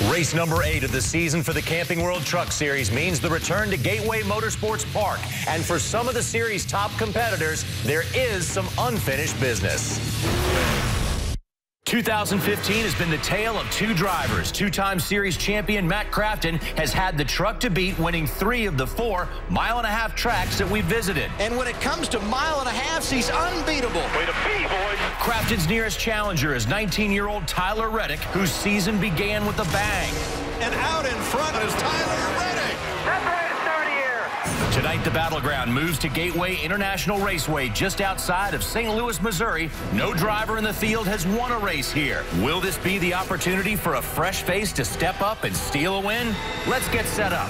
Race number 8 of the season for the Camping World Truck Series means the return to Gateway Motorsports Park. And for some of the series' top competitors, there is some unfinished business. 2015 has been the tale of two drivers. Two-time series champion Matt Crafton has had the truck to beat, winning 3 of the 4 mile-and-a-half tracks that we visited. And when it comes to mile-and-a-halves, he's unbeatable. Way to be, boys. Crafton's nearest challenger is 19-year-old Tyler Reddick, whose season began with a bang. And out in front is Tyler Reddick. That's right, it's 30 here. Tonight, the battleground moves to Gateway International Raceway just outside of St. Louis, Missouri. No driver in the field has won a race here. Will this be the opportunity for a fresh face to step up and steal a win? Let's get set up.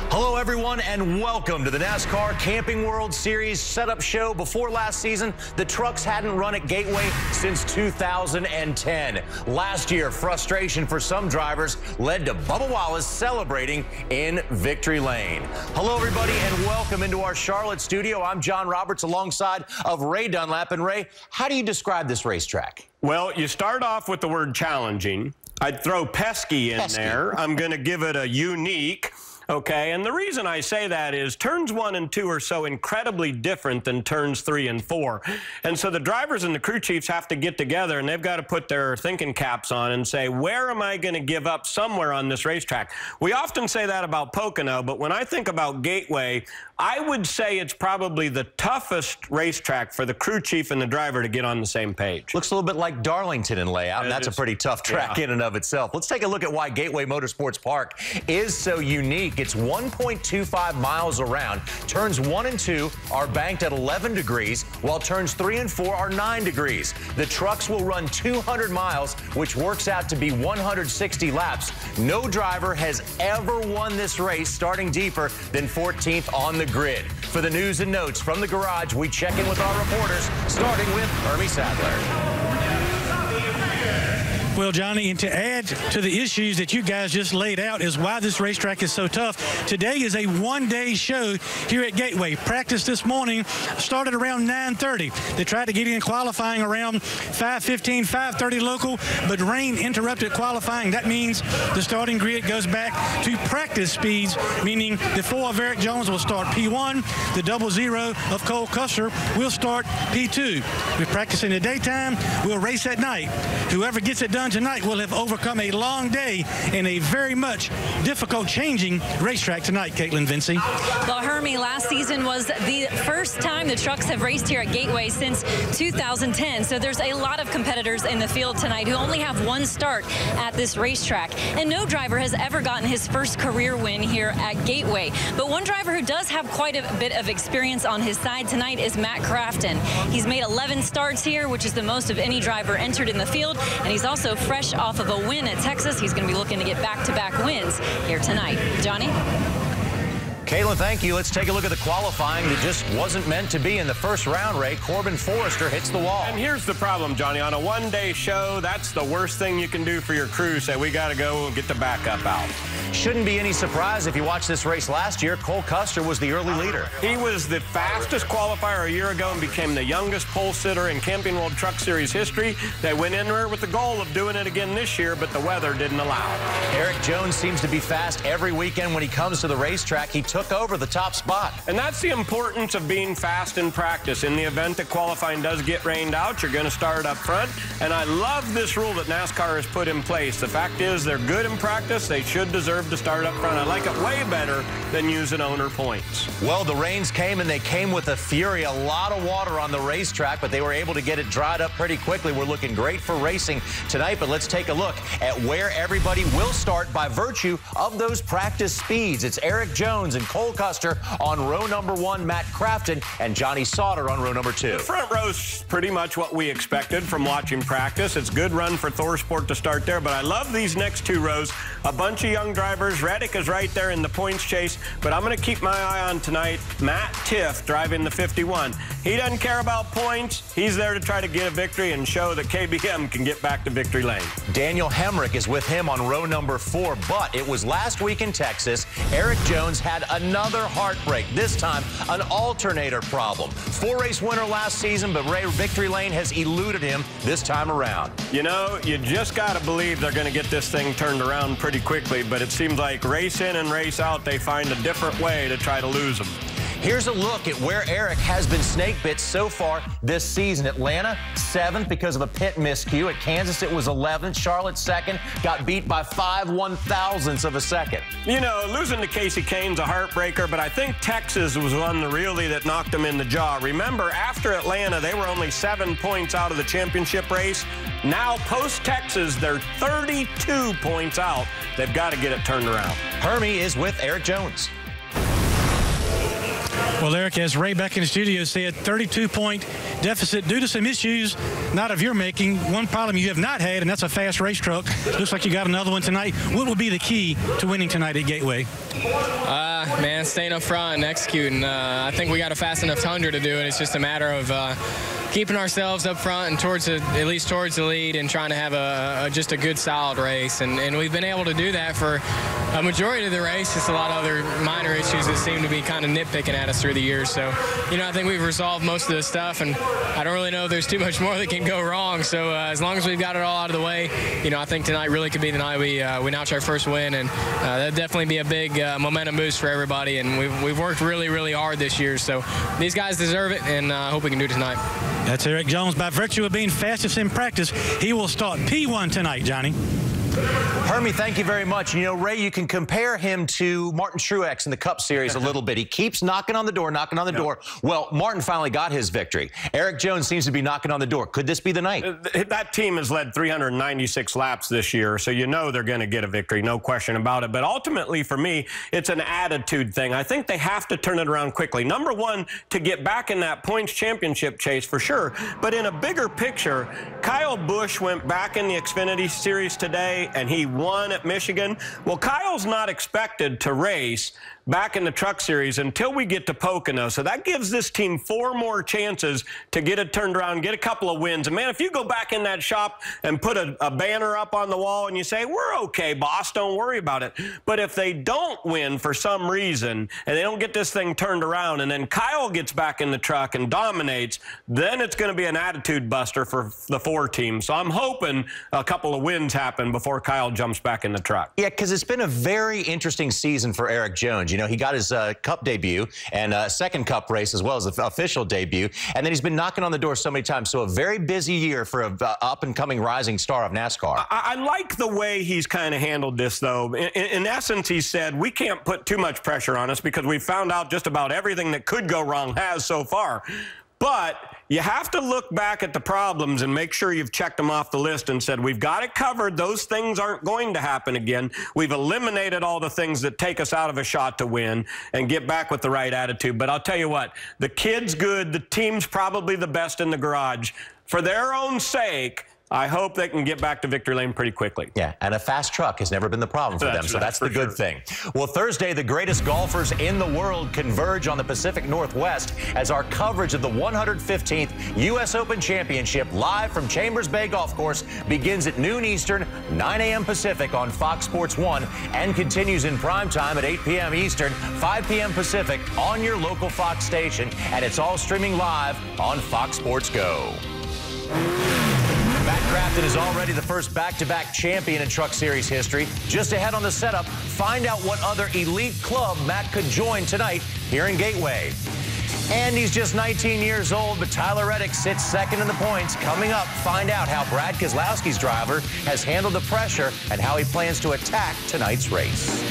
Hello, everyone, and welcome to the NASCAR Camping World Series setup show. Before last season, the trucks hadn't run at Gateway since 2010. Last year, frustration for some drivers led to Bubba Wallace celebrating in Victory Lane. Hello, everybody, and welcome into our Charlotte studio. I'm John Roberts alongside of Ray Dunlap. And Ray, how do you describe this racetrack? Well, you start off with the word challenging. I'd throw pesky in there. I'm going to give it a unique. Okay, and the reason I say that is turns 1 and 2 are so incredibly different than turns 3 and 4. And so the drivers and the crew chiefs have to get together, and they've got to put their thinking caps on and say, where am I going to give up somewhere on this racetrack? We often say that about Pocono, but when I think about Gateway, I would say it's probably the toughest racetrack for the crew chief and the driver to get on the same page. Looks a little bit like Darlington in layout, and that's a pretty tough track in and of itself. Let's take a look at why Gateway Motorsports Park is so unique. It's 1.25 miles around. Turns 1 and 2 are banked at 11 degrees, while turns 3 and 4 are 9 degrees. The trucks will run 200 miles, which works out to be 160 laps. No driver has ever won this race starting deeper than 14th on the grid. For the news and notes from the garage, we check in with our reporters, starting with Hermie Sadler. Well, Johnny, and to add to the issues that you guys just laid out is why this racetrack is so tough. Today is a one-day show here at Gateway. Practice this morning started around 9:30. They tried to get in qualifying around 5:15, 5:30 local, but rain interrupted qualifying. That means the starting grid goes back to practice speeds, meaning the 4 of Eric Jones will start P1, the 00 of Cole Custer will start P2. We practice in the daytime, we'll race at night. Whoever gets it done tonight will have overcome a long day and a very much difficult changing racetrack tonight, Caitlin Vinci. Well, Hermie, last season was the first time the trucks have raced here at Gateway since 2010. So there's a lot of competitors in the field tonight who only have one start at this racetrack. And no driver has ever gotten his first career win here at Gateway. But one driver who does have quite a bit of experience on his side tonight is Matt Crafton. He's made 11 starts here, which is the most of any driver entered in the field. And he's also fresh off of a win at Texas. He's going to be looking to get back-to-back wins here tonight. Johnny? Caitlin, thank you. Let's take a look at the qualifying that just wasn't meant to be in the first round, Ray. Corbin Forrester hits the wall. And here's the problem, Johnny. On a one-day show, that's the worst thing you can do for your crew. Say, we got to go and get the backup out. Shouldn't be any surprise if you watched this race last year. Cole Custer was the early leader. He was the fastest qualifier a year ago and became the youngest pole sitter in Camping World Truck Series history. They went in there with the goal of doing it again this year, but the weather didn't allow. Eric Jones seems to be fast every weekend when he comes to the racetrack. He took over the top spot. And that's the importance of being fast in practice. In the event that qualifying does get rained out, you're going to start up front. And I love this rule that NASCAR has put in place. The fact is they're good in practice. They should deserve to start up front. I like it way better than using owner points. Well, the rains came, and they came with a fury. A lot of water on the racetrack, but they were able to get it dried up pretty quickly. We're looking great for racing tonight, but let's take a look at where everybody will start by virtue of those practice speeds. It's Eric Jones and Cole Custer on row number 1, Matt Crafton, and Johnny Sauter on row number 2. The front row's pretty much what we expected from watching practice. It's a good run for Thorsport to start there, but I love these next 2 rows. A bunch of young drivers. Reddick is right there in the points chase, but I'm going to keep my eye on tonight Matt Tiff driving the 51. He doesn't care about points. He's there to try to get a victory and show that KBM can get back to victory lane. Daniel Hemrick is with him on row number 4, but it was last week in Texas. Eric Jones had another heartbreak, this time an alternator problem. 4-race winner last season, but Ray Victory Lane has eluded him this time around. You know, you just got to believe they're going to get this thing turned around pretty quickly, but it seems like race in and race out, they find a different way to try to lose them. Here's a look at where Eric has been snake bit so far this season. Atlanta, 7th because of a pit miscue. At Kansas, it was 11th. Charlotte, 2nd. Got beat by 5 1/1000ths of a second. You know, losing to Casey Kane's a heartbreaker, but I think Texas was one really that knocked them in the jaw. Remember, after Atlanta, they were only 7 points out of the championship race. Now, post-Texas, they're 32 points out. They've got to get it turned around. Hermie is with Eric Jones. Well, Eric, as Ray back in the studio said, 32-point deficit due to some issues not of your making. One problem you have not had, and that's a fast race truck. Looks like you got another one tonight. What will be the key to winning tonight at Gateway? Man, staying up front and executing. I think we got a fast enough Tundra to do it. It's just a matter of keeping ourselves up front and at least towards the lead and trying to have just a good, solid race. And we've been able to do that for a majority of the race. It's a lot of other minor issues that seem to be kind of nitpicking at us through the years. So, you know, I think we've resolved most of this stuff, and I don't really know if there's too much more that can go wrong. So as long as we've got it all out of the way, you know, I think tonight really could be the night we notch our first win, and that'd definitely be a big momentum boost for everybody. And we've worked really, really hard this year. So these guys deserve it, and I hope we can do it tonight. That's Eric Jones. By virtue of being fastest in practice, he will start P1 tonight, Johnny. Hermie, thank you very much. You know, Ray, you can compare him to Martin Truex in the Cup Series a little bit. He keeps knocking on the door, door. Well, Martin finally got his victory. Eric Jones seems to be knocking on the door. Could this be the night? That team has led 396 laps this year, so you know they're going to get a victory, no question about it. But ultimately, for me, it's an attitude thing. I think they have to turn it around quickly. Number one, to get back in that points championship chase for sure. But in a bigger picture, Kyle Busch went back in the Xfinity Series today, and he won at Michigan. Well, Kyle's not expected to race back in the Truck Series until we get to Pocono. So that gives this team 4 more chances to get it turned around, get a couple of wins. And, man, if you go back in that shop and put a banner up on the wall and you say, we're okay, boss, don't worry about it. But if they don't win for some reason and they don't get this thing turned around and then Kyle gets back in the truck and dominates, then it's going to be an attitude buster for the 4 teams. So I'm hoping a couple of wins happen before Kyle jumps back in the truck. Yeah, because it's been a very interesting season for Eric Jones. You know, he got his Cup debut and second Cup race as well as the official debut, and then he's been knocking on the door so many times. So a very busy year for an up-and-coming rising star of NASCAR. I like the way he's kind of handled this, though. In essence, he said, we can't put too much pressure on us because we found out just about everything that could go wrong has so far. But you have to look back at the problems and make sure you've checked them off the list and said, we've got it covered. Those things aren't going to happen again. We've eliminated all the things that take us out of a shot to win and get back with the right attitude. But I'll tell you what, the kid's good. The team's probably the best in the garage. For their own sake, I hope they can get back to victory lane pretty quickly. Yeah, and a fast truck has never been the problem for them, so that's the good thing. Well, Thursday, the greatest golfers in the world converge on the Pacific Northwest as our coverage of the 115th U.S. Open Championship live from Chambers Bay Golf Course begins at noon Eastern, 9 a.m. Pacific on Fox Sports 1 and continues in prime time at 8 p.m. Eastern, 5 p.m. Pacific on your local Fox station, and it's all streaming live on Fox Sports Go. Matt Crafton is already the first back-to-back champion in Truck Series history. Just ahead on the setup, find out what other elite club Matt could join tonight here in Gateway. And he's just 19 years old, but Tyler Reddick sits second in the points. Coming up, find out how Brad Keselowski's driver has handled the pressure and how he plans to attack tonight's race.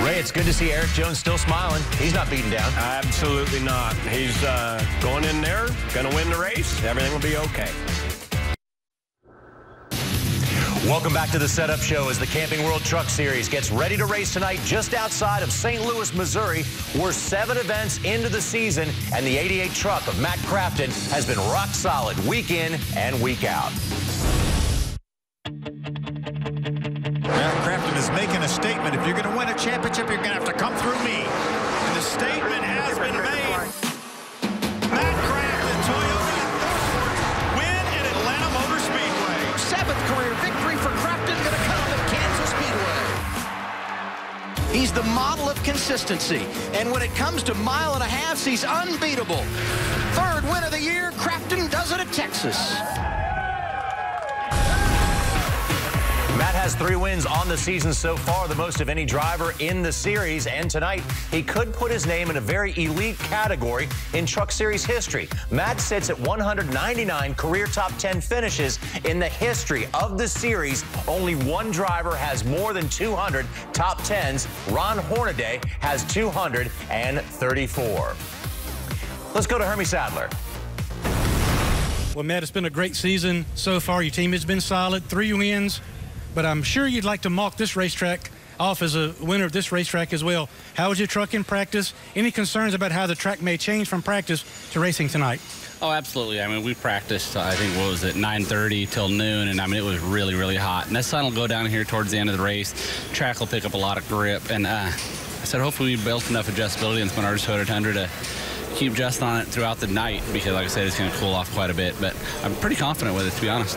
Ray, it's good to see Eric Jones still smiling. He's not beaten down. Absolutely not. He's going in there, going to win the race. Everything will be okay. Welcome back to the Setup Show as the Camping World Truck Series gets ready to race tonight just outside of St. Louis, Missouri. We're 7 events into the season, and the 88 truck of Matt Crafton has been rock solid week in and week out. Matt Crafton is making a statement. If you're going to win a championship, you're going to have to come through me. And the statement has been made. Matt Crafton, Toyota Motorsports, win at Atlanta Motor Speedway. 7th career victory for Crafton going to come at Kansas Speedway. consistency. And when it comes to mile and a half, he's unbeatable. Third win of the year, Crafton does it at Texas. Matt has 3 wins on the season so far, the most of any driver in the series. And tonight, he could put his name in a very elite category in Truck Series history. Matt sits at 199 career top 10 finishes in the history of the series. Only one driver has more than 200 top 10s. Ron Hornaday has 234. Let's go to Hermie Sadler. Well, Matt, it's been a great season so far. Your team has been solid, 3 wins. But I'm sure you'd like to mark this racetrack off as a winner of this racetrack as well. How was your truck in practice? Any concerns about how the track may change from practice to racing tonight? Oh, absolutely. I mean, we practiced, I think, what was it, 9:30 till noon, and I mean, it was really, really hot. And the sun will go down here towards the end of the race. Track will pick up a lot of grip. And I said, hopefully we built enough adjustability in the Menards Toyota Tundra to keep adjusting on it throughout the night, because, like I said, it's going to cool off quite a bit. But I'm pretty confident with it, to be honest.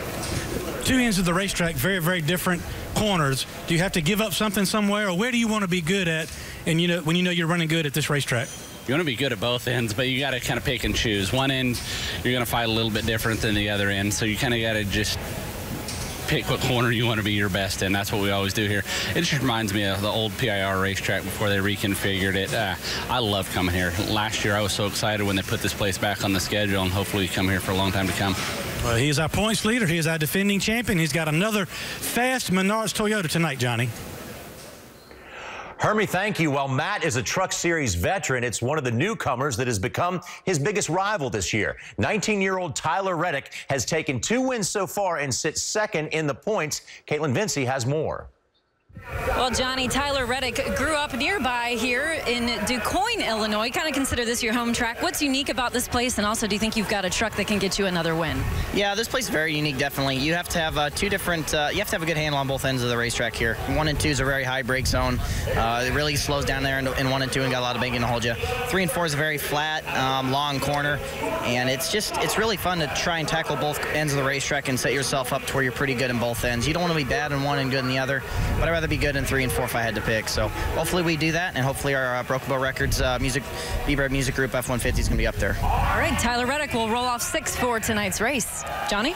2 ends of the racetrack, very, very different corners. Do you have to give up something somewhere, or where do you want to be good at? And you know, when you know you're running good at this racetrack. You want to be good at both ends, but you got to kind of pick and choose. One end, you're going to fight a little bit different than the other end, so you kind of got to just pick what corner you want to be your best in. That's what we always do here. It just reminds me of the old PIR racetrack before they reconfigured it. I love coming here. Last year I was so excited when they put this place back on the schedule, and hopefully we come here for a long time to come. Well, he is our points leader. He is our defending champion. He's got another fast Menards Toyota tonight, Johnny. Hermie, thank you. While Matt is a Truck Series veteran, it's one of the newcomers that has become his biggest rival this year. 19-year-old Tyler Reddick has taken 2 wins so far and sits second in the points. Caitlin Vincey has more. Well, Johnny, Tyler Reddick grew up nearby here in DuQuoin, Illinois. Kind of consider this your home track. What's unique about this place, and also do you think you've got a truck that can get you another win? Yeah, this place is very unique, definitely. You have to have 2 different, you have to have a good handle on both ends of the racetrack here. 1 and 2 is a very high brake zone. It really slows down there in 1 and 2 and got a lot of banking to hold you. 3 and 4 is a very flat, long corner, and it's really fun to try and tackle both ends of the racetrack and set yourself up to where you're pretty good in both ends. You don't want to be bad in one and good in the other, but I'd rather be good in 3 and 4 if I had to pick. So hopefully we do that, and hopefully our Broken Bow Records B-Bird Music Group F-150 is going to be up there. All right, Tyler Reddick will roll off 6 for tonight's race. Johnny?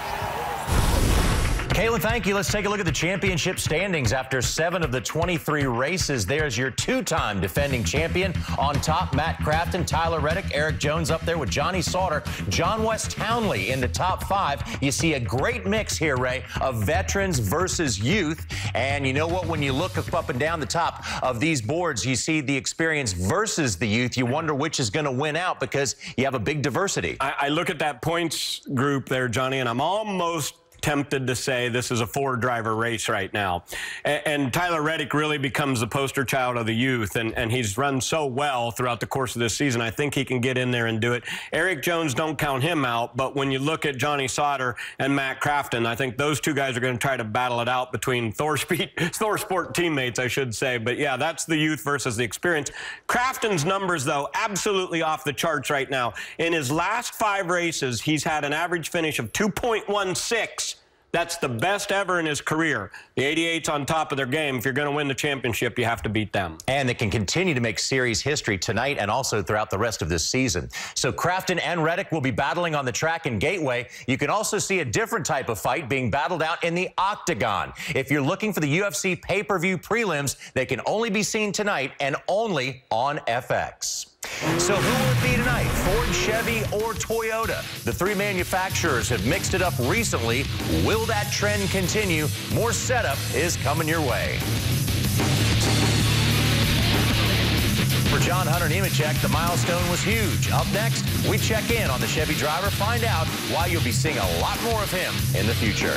Caitlin, thank you. Let's take a look at the championship standings. After 7 of the 23 races, there's your 2-time defending champion. On top, Matt Crafton, Tyler Reddick, Eric Jones up there with Johnny Sauter, John West Townley in the top 5. You see a great mix here, Ray, of veterans versus youth. And you know what? When you look up and down the top of these boards, you see the experience versus the youth. You wonder which is going to win out because you have a big diversity. I look at that points group there, Johnny, and I'm almost tempted to say this is a 4-driver race right now. And Tyler Reddick really becomes the poster child of the youth, and he's run so well throughout the course of this season. I think he can get in there and do it. Eric Jones, don't count him out, but when you look at Johnny Sauter and Matt Crafton, I think those 2 guys are going to try to battle it out between Thor Sport teammates, I should say. But yeah, that's the youth versus the experience. Crafton's numbers, though, absolutely off the charts right now. In his last 5 races, he's had an average finish of 2.16. That's the best ever in his career. The 88's on top of their game. If you're going to win the championship, you have to beat them. And they can continue to make series history tonight and also throughout the rest of this season. So Crafton and Reddick will be battling on the track in Gateway. You can also see a different type of fight being battled out in the Octagon. If you're looking for the UFC pay-per-view prelims, they can only be seen tonight and only on FX. So who will it be tonight? Ford, Chevy, or Toyota? The 3 manufacturers have mixed it up recently. Will that trend continue? More setup is coming your way. For John Hunter Nemechek, the milestone was huge. Up next, we check in on the Chevy driver, find out why you'll be seeing a lot more of him in the future.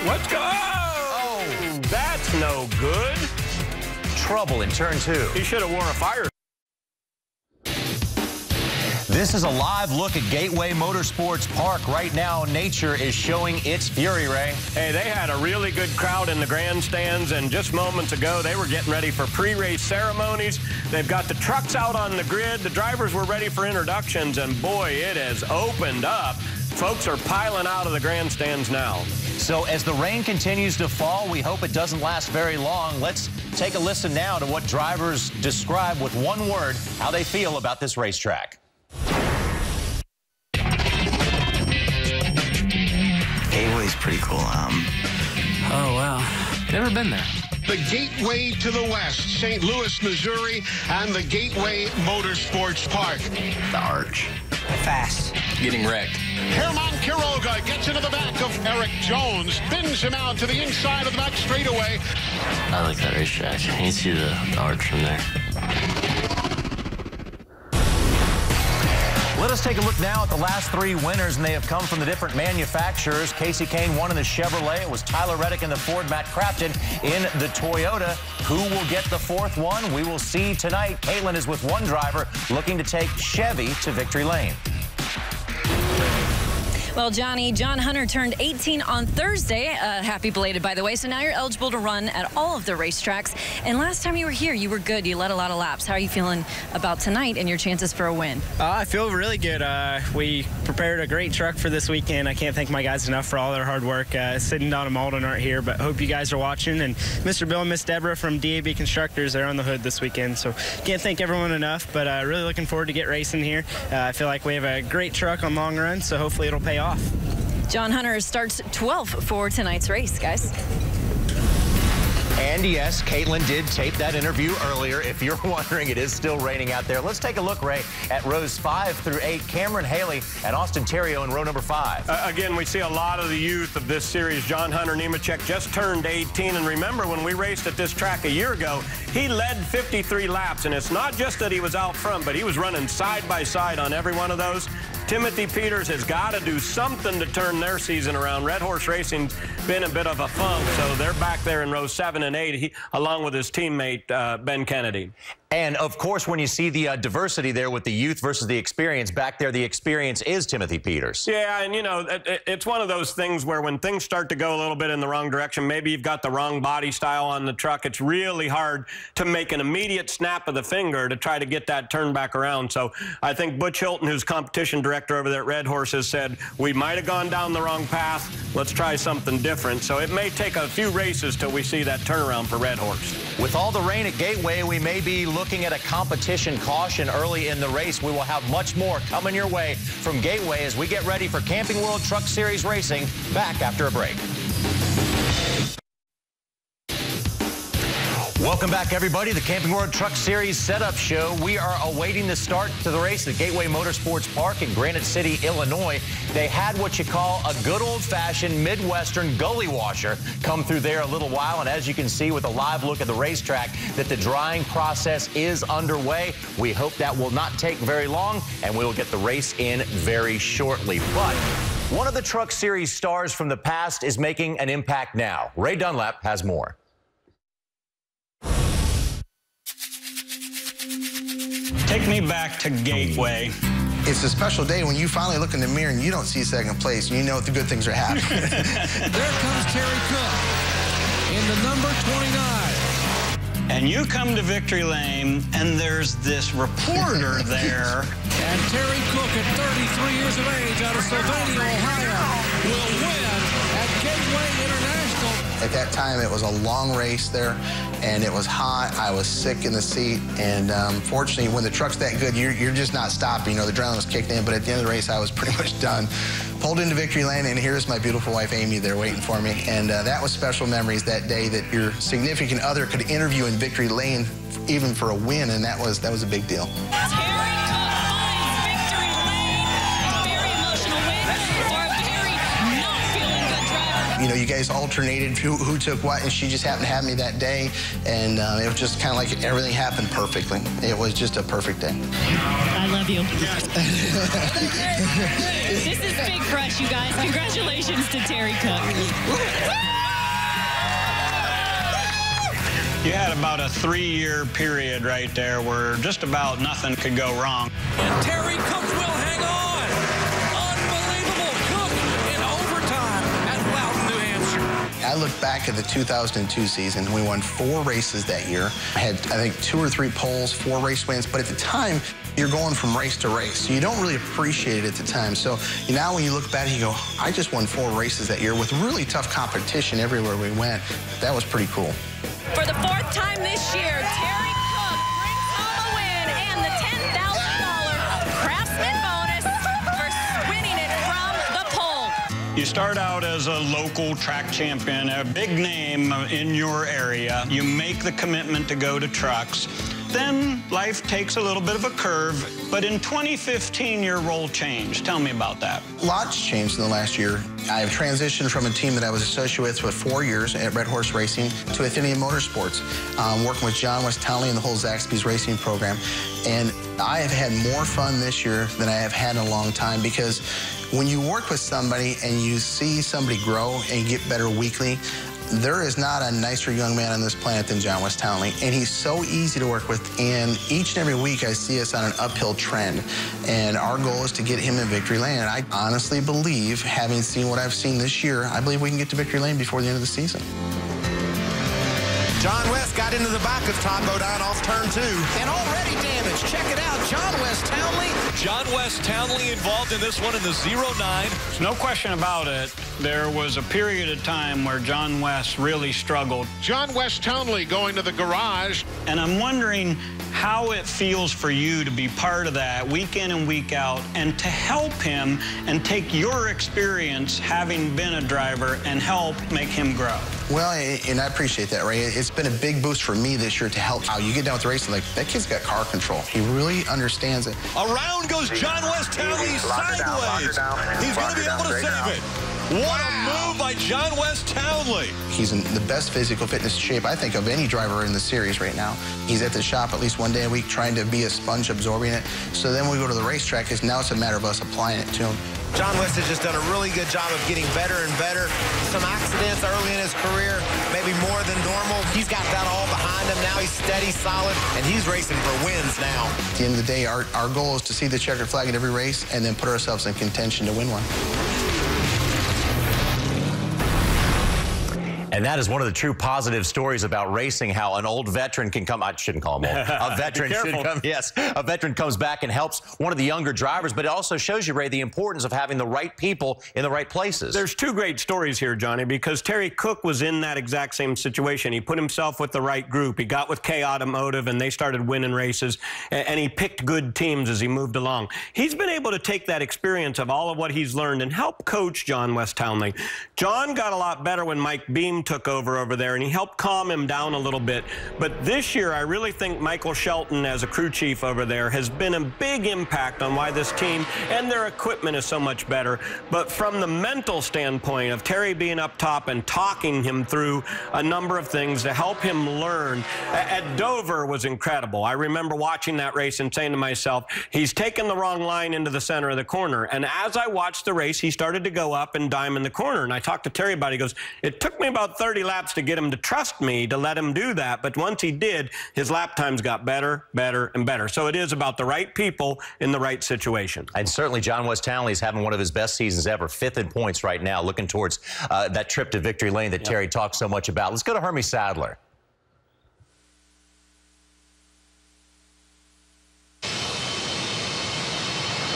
Let's go! Oh, that's no good. Trouble in turn 2. He should have wore a fire. This is a live look at Gateway Motorsports Park. Right now, nature is showing its fury, Ray. Hey, they had a really good crowd in the grandstands, and just moments ago, they were getting ready for pre-race ceremonies. They've got the trucks out on the grid. The drivers were ready for introductions, and boy, it has opened up. Folks are piling out of the grandstands now. So as the rain continues to fall, we hope it doesn't last very long. Let's take a listen now to what drivers describe with one word how they feel about this racetrack. Gateway's pretty cool. Oh, wow. Never been there. The Gateway to the West, St. Louis, Missouri, and the Gateway Motorsports Park. The arch. Fast. Getting wrecked. Herman Quiroga gets into the back of Eric Jones, spins him out to the inside of the back straightaway. I like that racetrack. You can see the arch from there. Let us take a look now at the last three winners, and they have come from the different manufacturers. Casey Kane won in the Chevrolet. It was Tyler Reddick in the Ford, Matt Crafton in the Toyota. Who will get the fourth one? We will see tonight. Caitlin is with one driver looking to take Chevy to victory lane. Well, Johnny, John Hunter turned 18 on Thursday. Happy belated, by the way. So now you're eligible to run at all of the racetracks. And last time you were here, you were good. You led a lot of laps. How are you feeling about tonight and your chances for a win? I feel really good. We prepared a great truck for this weekend. I can't thank my guys enough for all their hard work. Sid and Donna Malden aren't here, but hope you guys are watching. And Mr. Bill and Miss Deborah from DAB Constructors, they're on the hood this weekend. So can't thank everyone enough, but really looking forward to get racing here. I feel like we have a great truck on long run, so hopefully it'll pay off. John Hunter starts 12th for tonight's race, guys. And yes, Caitlin did tape that interview earlier. If you're wondering, it is still raining out there. Let's take a look, Ray, at rows 5 through 8. Cameron Haley and Austin Terrio in row number 5. Again, we see a lot of the youth of this series. John Hunter Nemechek just turned 18. And remember, when we raced at this track a year ago, he led 53 laps. And it's not just that he was out front, but he was running side by side on every one of those. Timothy Peters has got to do something to turn their season around. Red Horse Racing's been a bit of a funk, so they're back there in rows 7 and 8, along with his teammate, Ben Kennedy. And, of course, when you see the diversity there with the youth versus the experience, back there the experience is Timothy Peters. Yeah, and, you know, it's one of those things where when things start to go a little bit in the wrong direction, maybe you've got the wrong body style on the truck, it's really hard to make an immediate snap of the finger to try to get that turned back around. So I think Butch Hilton, who's competition director over there at Red Horse, has said, we might have gone down the wrong path. Let's try something different. So it may take a few races till we see that turnaround for Red Horse. With all the rain at Gateway, we may be looking at a competition caution early in the race. We will have much more coming your way from Gateway as we get ready for Camping World Truck Series racing back after a break. Welcome back, everybody. The Camping World Truck Series setup show. We are awaiting the start to the race at Gateway Motorsports Park in Granite City, Illinois. They had what you call a good old-fashioned Midwestern gully washer come through there a little while. And as you can see with a live look at the racetrack, that the drying process is underway. We hope that will not take very long, and we will get the race in very shortly. But one of the Truck Series stars from the past is making an impact now. Ray Dunlap has more. Take me back to Gateway. It's a special day when you finally look in the mirror and you don't see second place and you know the good things are happening. There comes Terry Cook in the number 29. And you come to victory lane and there's this reporter there. And Terry Cook at 33 years of age out of Sylvania, Ohio, will win at Gateway International. At that time, it was a long race there, and it was hot. I was sick in the seat, and fortunately, when the truck's that good, you're just not stopping. You know, the adrenaline was kicked in, but at the end of the race, I was pretty much done. Pulled into victory lane, and here's my beautiful wife, Amy, there waiting for me. And that was special memories that day, that your significant other could interview in victory lane even for a win, and that was a big deal. You know, you guys alternated who took what, and she just happened to have me that day, and it was just kind of like everything happened perfectly. It was just a perfect day. I love you. This is big for us, you guys. Congratulations to Terry Cook. You had about a 3-year period right there where just about nothing could go wrong. And Terry Cook will hang on. Unbelievable. Cook in overtime at Loudon, New Hampshire. I look back at the 2002 season. We won 4 races that year. I had, I think, 2 or 3 poles, 4 race wins. But at the time, you're going from race to race. So you don't really appreciate it at the time. So now when you look back, you go, I just won 4 races that year with really tough competition everywhere we went. That was pretty cool. For the 4th time this year, Terry Cook brings home a win and the $10,000 Craftsman bonus for winning it from the pole. You start out as a local track champion, a big name in your area. You make the commitment to go to trucks. Then life takes a little bit of a curve, but in 2015, your role changed. Tell me about that. Lots changed in the last year. I've transitioned from a team that I was associated with for 4 years at Red Horse Racing to Athenian Motorsports, working with John West Townley and the whole Zaxby's racing program. And I have had more fun this year than I have had in a long time, because when you work with somebody and you see somebody grow and get better weekly, there is not a nicer young man on this planet than John West Townley, and he's so easy to work with. And each and every week I see us on an uphill trend, and our goal is to get him in victory lane. And I honestly believe, having seen what I've seen this year, I believe we can get to victory lane before the end of the season. John West got into the back of Todd Bodine off turn 2. And already damaged. Check it out. John West Townley. John West Townley involved in this one in the 09. There's no question about it. There was a period of time where John West really struggled. John West Townley going to the garage. And I'm wondering how it feels for you to be part of that week in and week out, and to help him and take your experience having been a driver and help make him grow. Well, and I appreciate that, Ray. It's been a big boost for me this year to help. How you get down with the racing, like, that kid's got car control. He really understands it. Around goes John West Townley sideways. He's going to be able to save it. What a move by John West Townley. He's in the best physical fitness shape, I think, of any driver in the series right now. He's at the shop at least one day a week trying to be a sponge absorbing it. So then we go to the racetrack, because now it's a matter of us applying it to him. John West has just done a really good job of getting better and better. Some accidents early in his career, maybe more than normal. He's got that all behind him. Now he's steady, solid, and he's racing for wins now. At the end of the day, our goal is to see the checkered flag at every race and then put ourselves in contention to win one. And that is one of the true positive stories about racing, how an old veteran can come. I shouldn't call him old. A veteran should come. Yes, a veteran comes back and helps one of the younger drivers, but it also shows you, Ray, the importance of having the right people in the right places. There's 2 great stories here, Johnny, because Terry Cook was in that exact same situation. He put himself with the right group. He got with K Automotive, and they started winning races, and he picked good teams as he moved along. He's been able to take that experience of all of what he's learned and help coach John West Townley. John got a lot better when Mike Beam took over there, and he helped calm him down a little bit. But this year, I really think Michael Shelton, as a crew chief over there, has been a big impact on why this team and their equipment is so much better. But from the mental standpoint of Terry being up top and talking him through a number of things to help him learn, at Dover was incredible. I remember watching that race and saying to myself, he's taken the wrong line into the center of the corner. And as I watched the race, he started to go up and dime in the corner. And I talked to Terry about it. He goes, it took me about 30 laps to get him to trust me to let him do that, but once he did, his lap times got better, better, and better. So it is about the right people in the right situation. And certainly John West Townley is having one of his best seasons ever, 5th in points right now, looking towards that trip to victory lane that Terry talked so much about. Let's go to Hermie Sadler.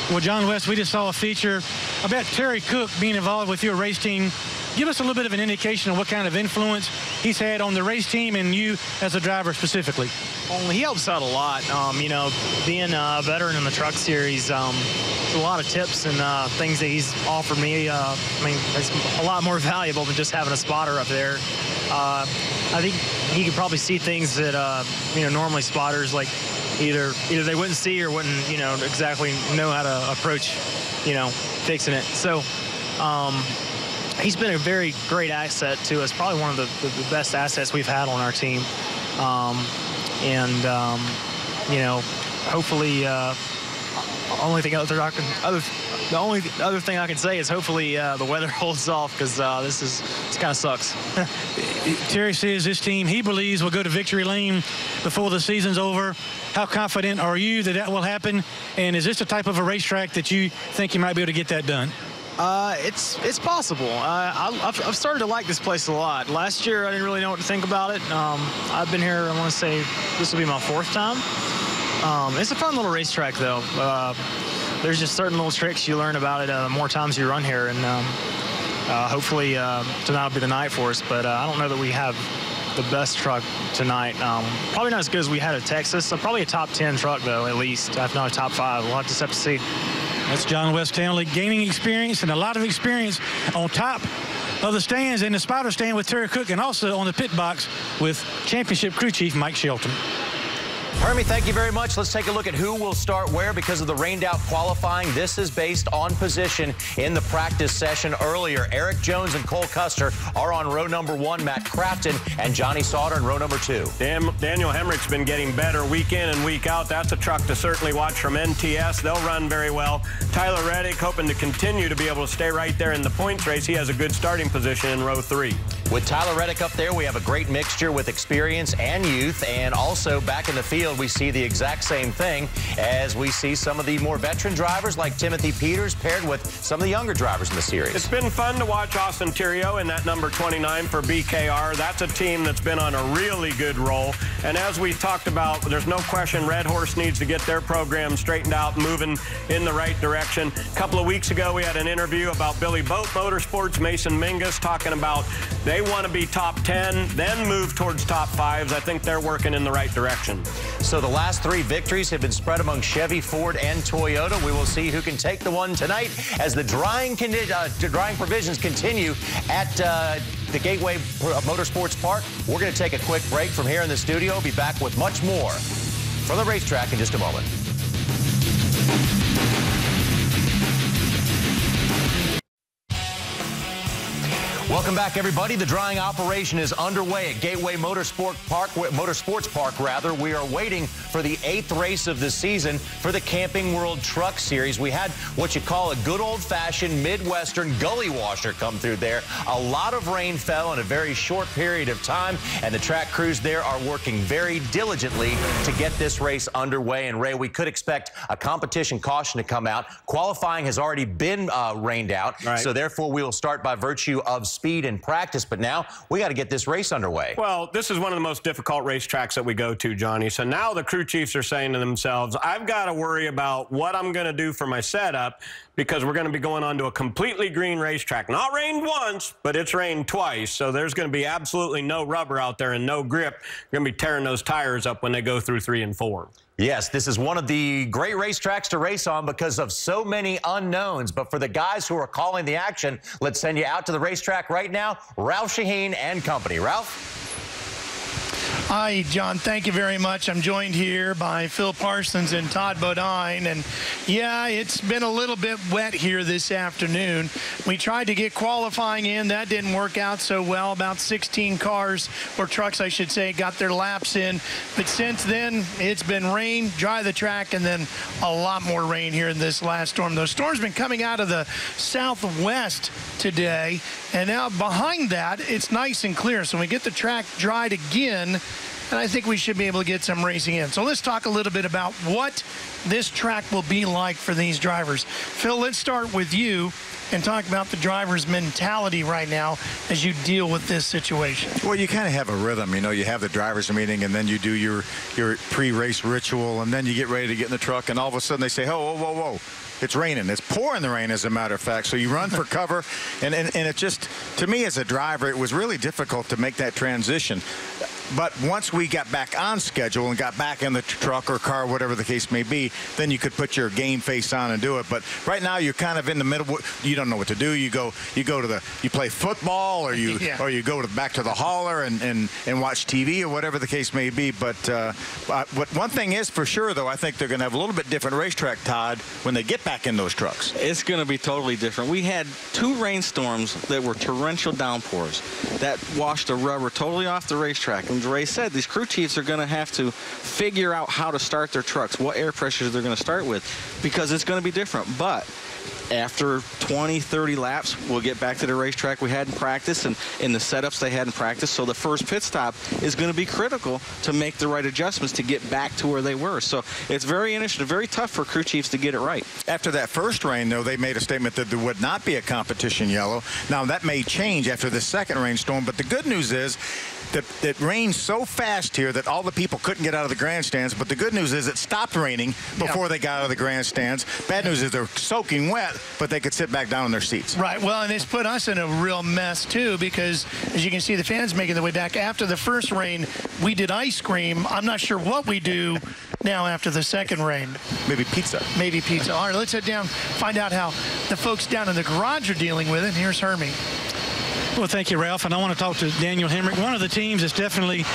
Well, John West, we just saw a feature about Terry Cook being involved with your race team. Give us a little bit of an indication of what kind of influence he's had on the race team and you as a driver specifically. Well, he helps out a lot. You know, being a veteran in the truck series, there's a lot of tips and things that he's offered me. I mean, it's a lot more valuable than just having a spotter up there. I think he could probably see things that, you know, normally spotters, like, either they wouldn't see or wouldn't, you know, exactly know how to approach, you know, fixing it. So he's been a very great asset to us, probably one of the best assets we've had on our team. You know, hopefully the only other thing I can say is hopefully the weather holds off, because this kind of sucks. Terry says this team, he believes, will go to victory lane before the season's over. How confident are you that that will happen? And is this the type of a racetrack that you think you might be able to get that done? It's possible. I've started to like this place a lot. Last year, I didn't really know what to think about it. I've been here, I want to say, this will be my 4th time. It's a fun little racetrack, though. There's just certain little tricks you learn about it the more times you run here, and hopefully tonight will be the night for us, but I don't know that we have the best truck tonight. Probably not as good as we had at Texas. Probably a top 10 truck, though, at least, if not a top 5. We'll just have to see. That's John West Townley, gaining experience and a lot of experience on top of the stands in the spotter stand with Terry Cook, and also on the pit box with championship crew chief Mike Shelton. Hermie, thank you very much. Let's take a look at who will start where because of the rained-out qualifying. This is based on position in the practice session earlier. Eric Jones and Cole Custer are on row number 1. Matt Crafton and Johnny Sauter in row number 2. Daniel Hemrick's been getting better week in and week out. That's a truck to certainly watch from NTS. They'll run very well. Tyler Reddick hoping to continue to be able to stay right there in the points race. He has a good starting position in row 3. With Tyler Reddick up there, we have a great mixture with experience and youth, and also back in the field, we see the exact same thing as we see some of the more veteran drivers like Timothy Peters paired with some of the younger drivers in the series. It's been fun to watch Austin Theriault in that number 29 for BKR. That's a team that's been on a really good roll, and as we talked about, there's no question Red Horse needs to get their program straightened out, moving in the right direction. A couple of weeks ago, we had an interview about Billy Boat Motorsports, Mason Mingus, talking about they want to be top 10, then move towards top 5s. I think they're working in the right direction. So the last 3 victories have been spread among Chevy, Ford, and Toyota. We will see who can take the one tonight as the drying provisions continue at the Gateway Motorsports Park. We're going to take a quick break from here in the studio. Be back with much more from the racetrack in just a moment. Welcome back, everybody. The drying operation is underway at Gateway Motorsports Park. We are waiting for the 8th race of the season for the Camping World Truck Series. We had what you call a good old-fashioned Midwestern gully washer come through there. A lot of rain fell in a very short period of time, and the track crews there are working very diligently to get this race underway. And, Ray, we could expect a competition caution to come out. Qualifying has already been rained out, right. So therefore we will start by virtue of speed and practice, but now we got to get this race underway. Well, this is one of the most difficult racetracks that we go to, Johnny. So now the crew chiefs are saying to themselves, I've got to worry about what I'm going to do for my setup because we're going to be going on to a completely green racetrack. Not rained once, but it's rained twice. So there's going to be absolutely no rubber out there and no grip. You're going to be tearing those tires up when they go through 3 and 4. Yes, this is one of the great racetracks to race on because of so many unknowns. But for the guys who are calling the action, let's send you out to the racetrack right now. Ralph Shaheen and company. Ralph? Hi, John. Thank you very much. I'm joined here by Phil Parsons and Todd Bodine. And, yeah, it's been a little bit wet here this afternoon. We tried to get qualifying in. That didn't work out so well. About 16 cars, or trucks, I should say, got their laps in. But since then, it's been rain, dry the track, and then a lot more rain here in this last storm. Those storms been coming out of the southwest today. And now behind that, it's nice and clear. So when we get the track dried again, and I think we should be able to get some racing in. So let's talk a little bit about what this track will be like for these drivers. Phil, let's start with you and talk about the driver's mentality right now as you deal with this situation. Well, you kind of have a rhythm. You know, you have the driver's meeting, and then you do your pre-race ritual, and then you get ready to get in the truck, and all of a sudden they say, oh, whoa, whoa, whoa. It's raining. It's pouring the rain, as a matter of fact. So you run for cover, and it just, to me as a driver, it was really difficult to make that transition. But once we got back on schedule and got back in the truck or car, whatever the case may be, then you could put your game face on and do it. But right now you're kind of in the middle. You don't know what to do. You play football, or you go back to the hauler and watch TV or whatever the case may be. But one thing is for sure, though, I think they're going to have a little bit different racetrack, Todd, when they get back in those trucks. It's going to be totally different. We had 2 rainstorms that were torrential downpours that washed the rubber totally off the racetrack. And Ray said, these crew chiefs are going to have to figure out how to start their trucks, what air pressures they're going to start with, because it's going to be different. But after 20, 30 laps, we'll get back to the racetrack we had in practice and in the setups they had in practice. So the first pit stop is going to be critical to make the right adjustments to get back to where they were. So it's very interesting, very tough for crew chiefs to get it right. After that first rain, though, they made a statement that there would not be a competition yellow. Now, that may change after the second rainstorm, but the good news is that it rained so fast here that all the people couldn't get out of the grandstands. But the good news is it stopped raining before they got out of the grandstands. Bad news is they're soaking wet, but they could sit back down in their seats. Right. Well, and it's put us in a real mess, too, because as you can see, the fans making their way back. After the first rain, we did ice cream. I'm not sure what we do now after the second rain. Maybe pizza. Maybe pizza. All right, let's head down, find out how the folks down in the garage are dealing with it. Here's Hermie. Well, thank you, Ralph. And I want to talk to Daniel Hemrick, one of the teams that's definitely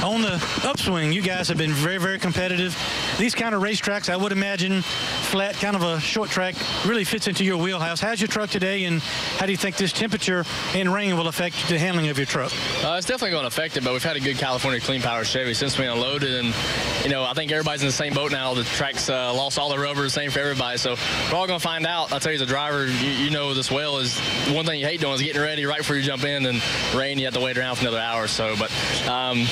on the upswing. You guys have been very, very competitive. These kind of racetracks, I would imagine, flat, kind of a short track, really fits into your wheelhouse. How's your truck today, and how do you think this temperature and rain will affect the handling of your truck? It's definitely going to affect it, but we've had a good California clean power Chevy since we unloaded, and I think everybody's in the same boat now. The track's lost all the rubber, the same for everybody, so we're all going to find out. I'll tell you, as a driver, you know this well, is one thing you hate doing is getting ready right before you jump in, and rain, you have to wait around for another hour or so. But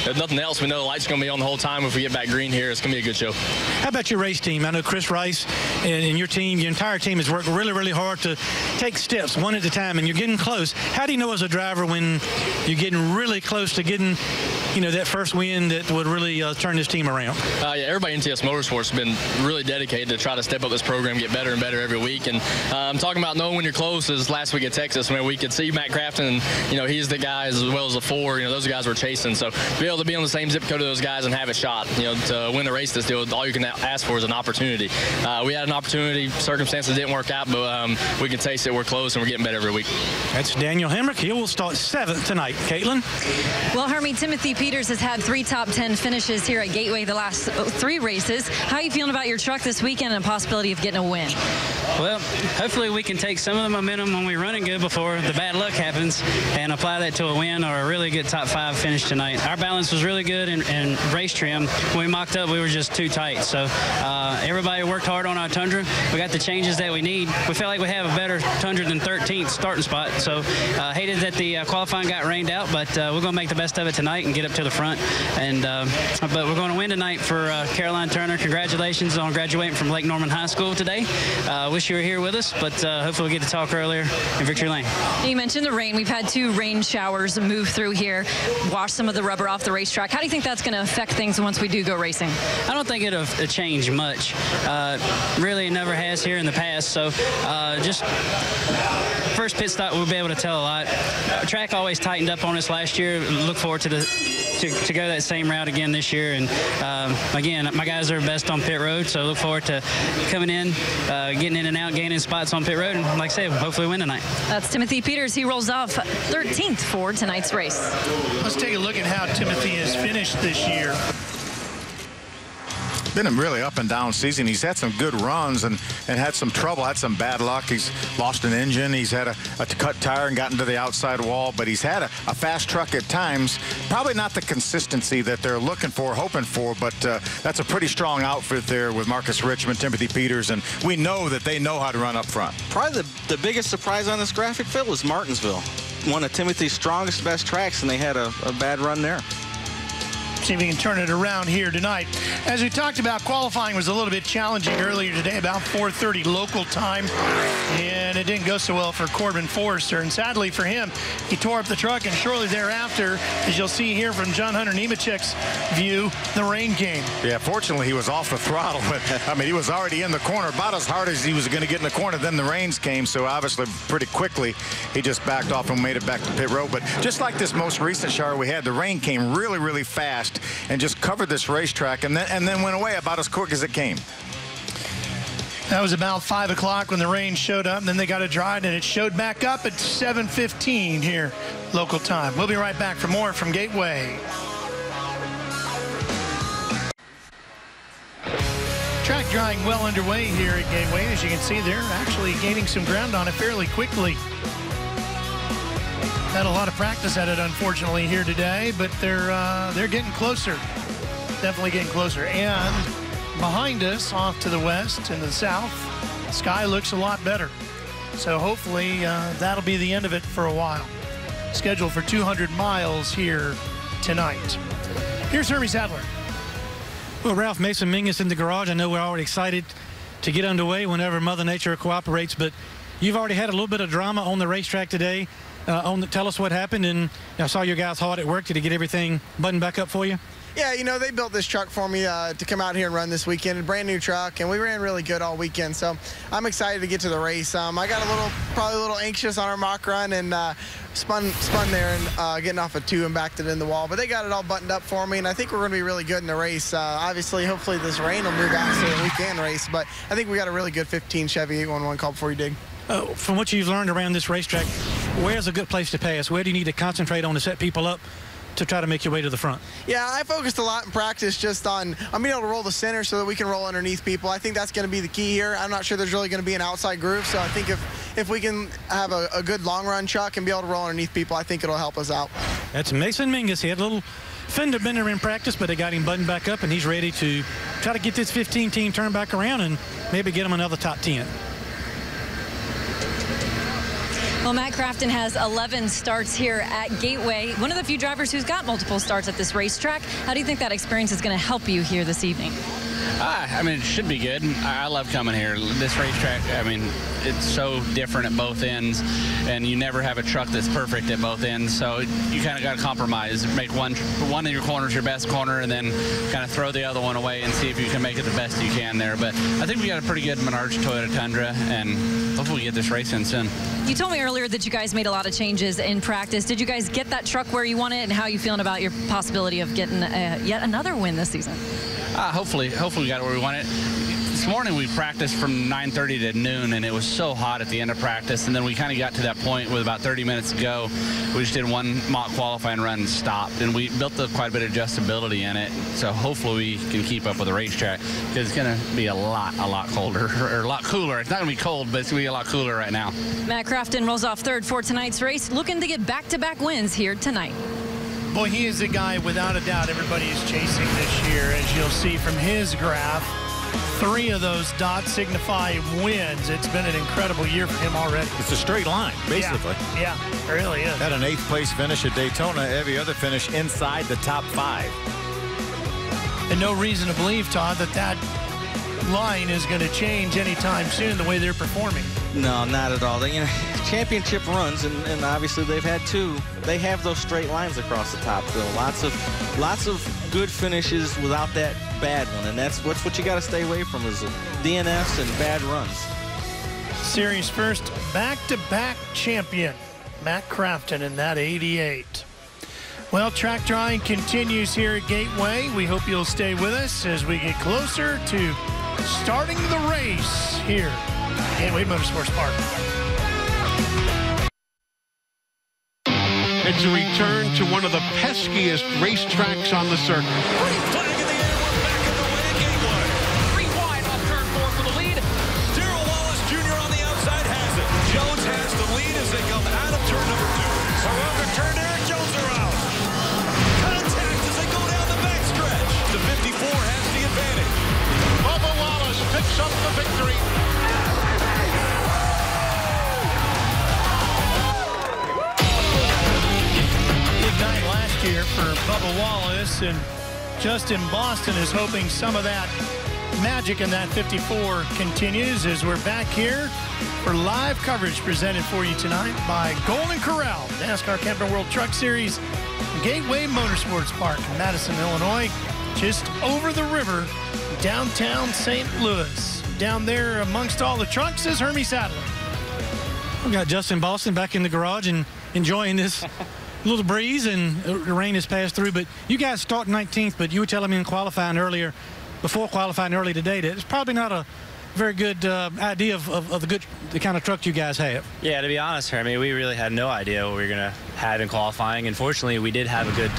if nothing else, we know the light's going to be on the whole time. If we get back green here, it's going to be a good show. How about your race team? I know Chris Rice and your team, your entire team has worked really, really hard to take steps one at a time, and you're getting close. How do you know as a driver when you're getting really close to getting, that first win that would really turn this team around? Yeah, everybody in NCS Motorsports has been really dedicated to try to step up this program, get better and better every week. And I'm talking about knowing when you're close is last week at Texas, when we could see Matt Crafton, and he's the guy as well as the four. Those guys were chasing. So to be able to be on the same zip code of those guys and have a shot, to win the race this deal, all you can ask for is an opportunity. We had an opportunity. Circumstances didn't work out, but we can taste it. We're close, and we're getting better every week. That's Daniel Hemrick. He will start 7th tonight. Caitlin? Well, Hermie, Timothy Peters has had 3 top 10 finishes here at Gateway the last 3 races. How are you feeling about your truck this weekend and the possibility of getting a win? Well, hopefully we can take some of the momentum when we run it good before the bad luck happens and apply that to a win or a really good top 5 finish tonight. Our balance was really good in race trim. When we mocked up, we were just too tight. So everybody worked hard on our Tundra. We got the changes that we need. We felt like we have a better Tundra than 13th starting spot. So hated that the qualifying got rained out, but we're going to make the best of it tonight and get up to the front. And but we're going to win tonight for Caroline Turner. Congratulations on graduating from Lake Norman High School today. Wish you were here with us, but hopefully we'll get to talk earlier in Victory Lane. You mentioned the rain. We've had 2 rain showers move through here, wash some of the rubber off the racetrack. How do you think that's going to affect things once we do go racing? I don't think it'll change much. Really, it never has here in the past. So just first pit stop, we'll be able to tell a lot. The track always tightened up on us last year. Look forward to go that same route again this year. And again, my guys are best on pit road, so look forward to coming in, getting in and out, gaining spots on pit road, and like I said, hopefully win tonight. That's Timothy Peters. He rolls off 13th for tonight's race. Let's take a look at how Timothy has finished this year. Been a really up and down season. He's had some good runs and had some trouble, had some bad luck. He's lost an engine. He's had a cut tire and gotten to the outside wall, but he's had a fast truck at times. Probably not the consistency that they're looking for, hoping for, but that's a pretty strong outfit there with Marcus Richmond, Timothy Peters, and we know that they know how to run up front. Probably the biggest surprise on this graphic, Phil, was Martinsville. One of Timothy's strongest, best tracks, and they had a bad run there. See if we can turn it around here tonight. As we talked about, qualifying was a little bit challenging earlier today, about 4:30 local time, and it didn't go so well for Corbin Forrester. And sadly for him, he tore up the truck, and shortly thereafter, as you'll see here from John Hunter Nemechek's view, the rain came. Yeah, fortunately he was off the throttle, but I mean he was already in the corner about as hard as he was going to get in the corner. Then the rains came, so obviously pretty quickly he just backed off and made it back to pit road. But just like this most recent shower we had, the rain came really, really fast and just covered this racetrack and then went away about as quick as it came. That was about 5 o'clock when the rain showed up, and then they got it dried, and it showed back up at 7:15 here local time. We'll be right back for more from Gateway. Track drying well underway here at Gateway. As you can see, they're actually gaining some ground on it fairly quickly. Had a lot of practice at it, unfortunately, here today, but they're getting closer. Definitely getting closer. And behind us, off to the west and the south, Sky looks a lot better. So hopefully that'll be the end of it for a while. Scheduled for 200 miles here tonight. Here's Hermie Sadler. Well, Ralph, Mason Mingus in the garage. I know we're already excited to get underway whenever Mother Nature cooperates, but you've already had a little bit of drama on the racetrack today. Tell us what happened, and I saw your guys hard at work. Did he get everything buttoned back up for you? Yeah, you know, they built this truck for me to come out here and run this weekend. A brand new truck, and we ran really good all weekend. So I'm excited to get to the race. I got probably a little anxious on our mock run and spun there and getting off a 2 and backed it in the wall. But they got it all buttoned up for me, and I think we're going to be really good in the race. Obviously, hopefully this rain will move out so that we can race. But I think we got a really good 15 Chevy 811 call before you dig. From what you've learned around this racetrack, where's a good place to pass? Where do you need to concentrate on to set people up to try to make your way to the front? Yeah, I focused a lot in practice just on being able to roll the center so that we can roll underneath people. I think that's going to be the key here. I'm not sure there's really going to be an outside groove, so I think if we can have a good long run truck and be able to roll underneath people, I think it'll help us out. That's Mason Mingus. He had a little fender bender in practice, but they got him buttoned back up, and he's ready to try to get this 15 team turned back around and maybe get him another top 10. Well, Matt Crafton has 11 starts here at Gateway. One of the few drivers who's got multiple starts at this racetrack. How do you think that experience is going to help you here this evening? I mean, it should be good. I love coming here. This racetrack, I mean, it's so different at both ends, and you never have a truck that's perfect at both ends, so you kind of got to compromise. Make one of your corners your best corner, and then kind of throw the other one away and see if you can make it the best you can there. But I think we got a pretty good Menards Toyota Tundra, and hopefully we get this race in soon. You told me earlier that you guys made a lot of changes in practice. Did you guys get that truck where you want it, and how are you feeling about your possibility of getting yet another win this season? Hopefully we got it where we want it. This morning we practiced from 9:30 to noon, and it was so hot at the end of practice, and then we kind of got to that point with about 30 minutes to go. We just did one mock qualifying run and stopped, and we built quite a bit of adjustability in it, so hopefully we can keep up with the racetrack, because it's going to be a lot colder, or a lot cooler. It's not going to be cold, but it's going to be a lot cooler right now. Matt Crafton rolls off third for tonight's race, looking to get back-to-back wins here tonight. Boy, he is a guy without a doubt everybody is chasing this year. As you'll see from his graph, 3 of those dots signify wins. It's been an incredible year for him already. It's a straight line, basically. Yeah, it really is. Had an 8th place finish at Daytona. Every other finish inside the top 5. And no reason to believe, Todd, that line is going to change anytime soon the way they're performing. No, not at all. Championship runs, and obviously they've had 2. They have those straight lines across the top, Phil. Lots of good finishes without that bad one, and that's what you got to stay away from is DNFs and bad runs. Series first back-to-back champion, Matt Crafton in that 88. Well, track drawing continues here at Gateway. We hope you'll stay with us as we get closer to starting the race here at Gateway Motorsports Park. It's a return to one of the peskiest racetracks on the circuit. Green flag in the air. We're back underway at Gateway. 3 wide off turn 4 for the lead. Darrell Wallace Jr. on the outside has it. Jones has the lead as they come out of turn number 2. Around the turn, Eric Jones around. Contact as they go down the backstretch. The 54 has the advantage. Bubba Wallace picks up the victory. Night last year for Bubba Wallace, and Justin Boston is hoping some of that magic in that 54 continues as we're back here for live coverage presented for you tonight by Golden Corral, NASCAR Camping World Truck Series, Gateway Motorsports Park in Madison, Illinois, just over the river, downtown St. Louis. Down there amongst all the trucks is Hermie Sadler. We got Justin Boston back in the garage and enjoying this little breeze, and the rain has passed through. But you guys start 19th, but you were telling me in qualifying earlier, before qualifying early today, that it's probably not a very good idea of the kind of truck you guys have. Yeah, to be honest, Hermie, we really had no idea what we were going to have in qualifying. Unfortunately, we did have a good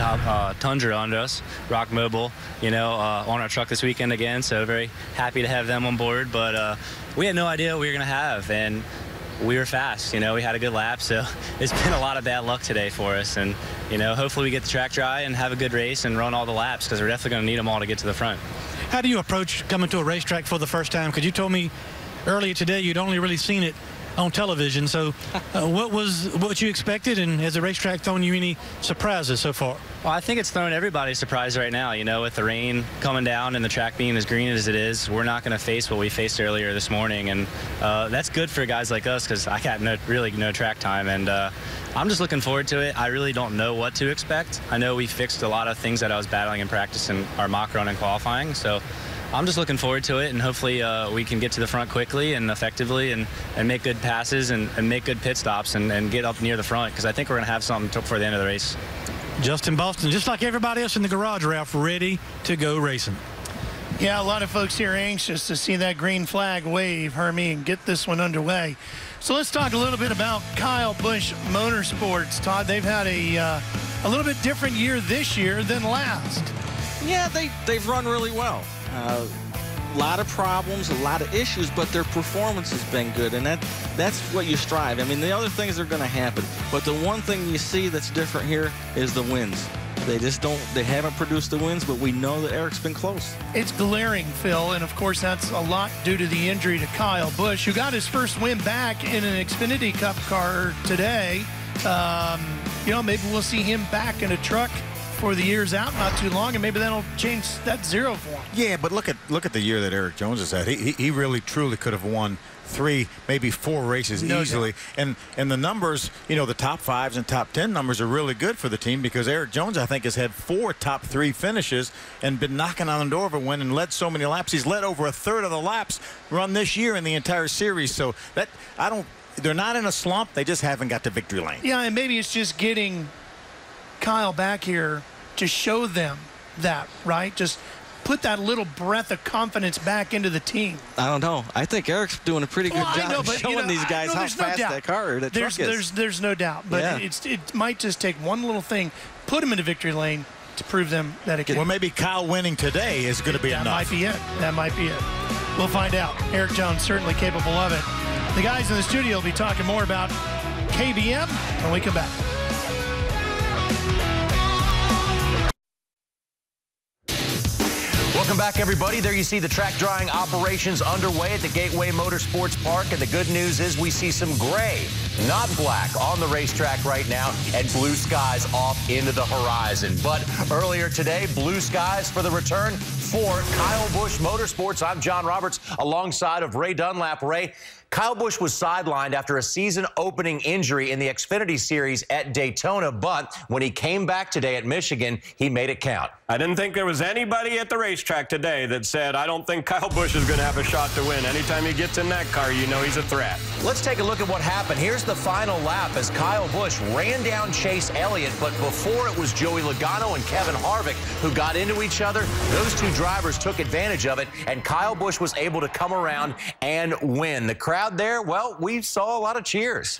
Tundra under us, Rock Mobile, on our truck this weekend again, so very happy to have them on board. But we had no idea what we were going to have, and we were fast. We had a good lap, so it's been a lot of bad luck today for us. And, hopefully we get the track dry and have a good race and run all the laps, because we're definitely going to need them all to get to the front. How do you approach coming to a racetrack for the first time? Because you told me earlier today you'd only really seen it on television. So what you expected, and has the racetrack thrown you any surprises so far? Well, I think it's thrown everybody a surprise right now. You know, with the rain coming down and the track being as green as it is, we're not going to face what we faced earlier this morning, and that's good for guys like us because I got really no track time, and I'm just looking forward to it. I really don't know what to expect. I know we fixed a lot of things that I was battling in practice in our mock run and qualifying, so I'm just looking forward to it, and hopefully we can get to the front quickly and effectively and make good passes and make good pit stops and get up near the front, because I think we're going to have something for the end of the race. Justin Boston, just like everybody else in the garage, Ralph, ready to go racing. Yeah, a lot of folks here are anxious to see that green flag wave, Hermie, and get this one underway. So let's talk a little bit about Kyle Busch Motorsports. Todd, they've had a little bit different year this year than last. Yeah, they've run really well. A lot of problems, a lot of issues, but their performance has been good, and that's what you strive. I mean, the other things are going to happen, but the one thing you see that's different here is the wins. They haven't produced the wins, but we know that Eric's been close. It's glaring, Phil, and of course that's a lot due to the injury to Kyle Busch, who got his first win back in an Xfinity Cup car today. You know, maybe we'll see him back in a truck for the years out, not too long, and maybe that'll change that zero for him. Yeah, but look at the year that Eric Jones has had. He really truly could have won 3, maybe 4 races easily. And the numbers, you know, the top 5s and top 10 numbers are really good for the team, because Eric Jones, I think, has had 4 top 3 finishes and been knocking on the door of a win and led so many laps. He's led over 1/3 of the laps run this year in the entire series. So they're not in a slump. They just haven't got to victory lane. Yeah, and maybe it's just getting Kyle back here to show them that, right? Just put that little breath of confidence back into the team. I don't know. I think Eric's doing a pretty good job of showing these guys how fast that truck is. There's no doubt. But yeah, it might just take one little thing, put him into victory lane to prove them that it can. Well, maybe Kyle winning today is going to be enough. That might be it. That might be it. We'll find out. Eric Jones certainly capable of it. The guys in the studio will be talking more about KBM when we come back. Welcome back, everybody. There you see the track drying operations underway at the Gateway Motorsports Park. And the good news is we see some gray, not black, on the racetrack right now, and blue skies off into the horizon. But earlier today, blue skies for the return for Kyle Busch Motorsports. I'm John Roberts alongside of Ray Dunlap. Ray, Kyle Busch was sidelined after a season-opening injury in the Xfinity Series at Daytona, but when he came back today at Michigan, he made it count. I didn't think there was anybody at the racetrack today that said, I don't think Kyle Busch is going to have a shot to win. Anytime he gets in that car, you know he's a threat. Let's take a look at what happened. Here's the final lap as Kyle Busch ran down Chase Elliott, but before it was Joey Logano and Kevin Harvick who got into each other. Those two drivers took advantage of it, and Kyle Busch was able to come around and win. The crowd there, well, we saw a lot of cheers.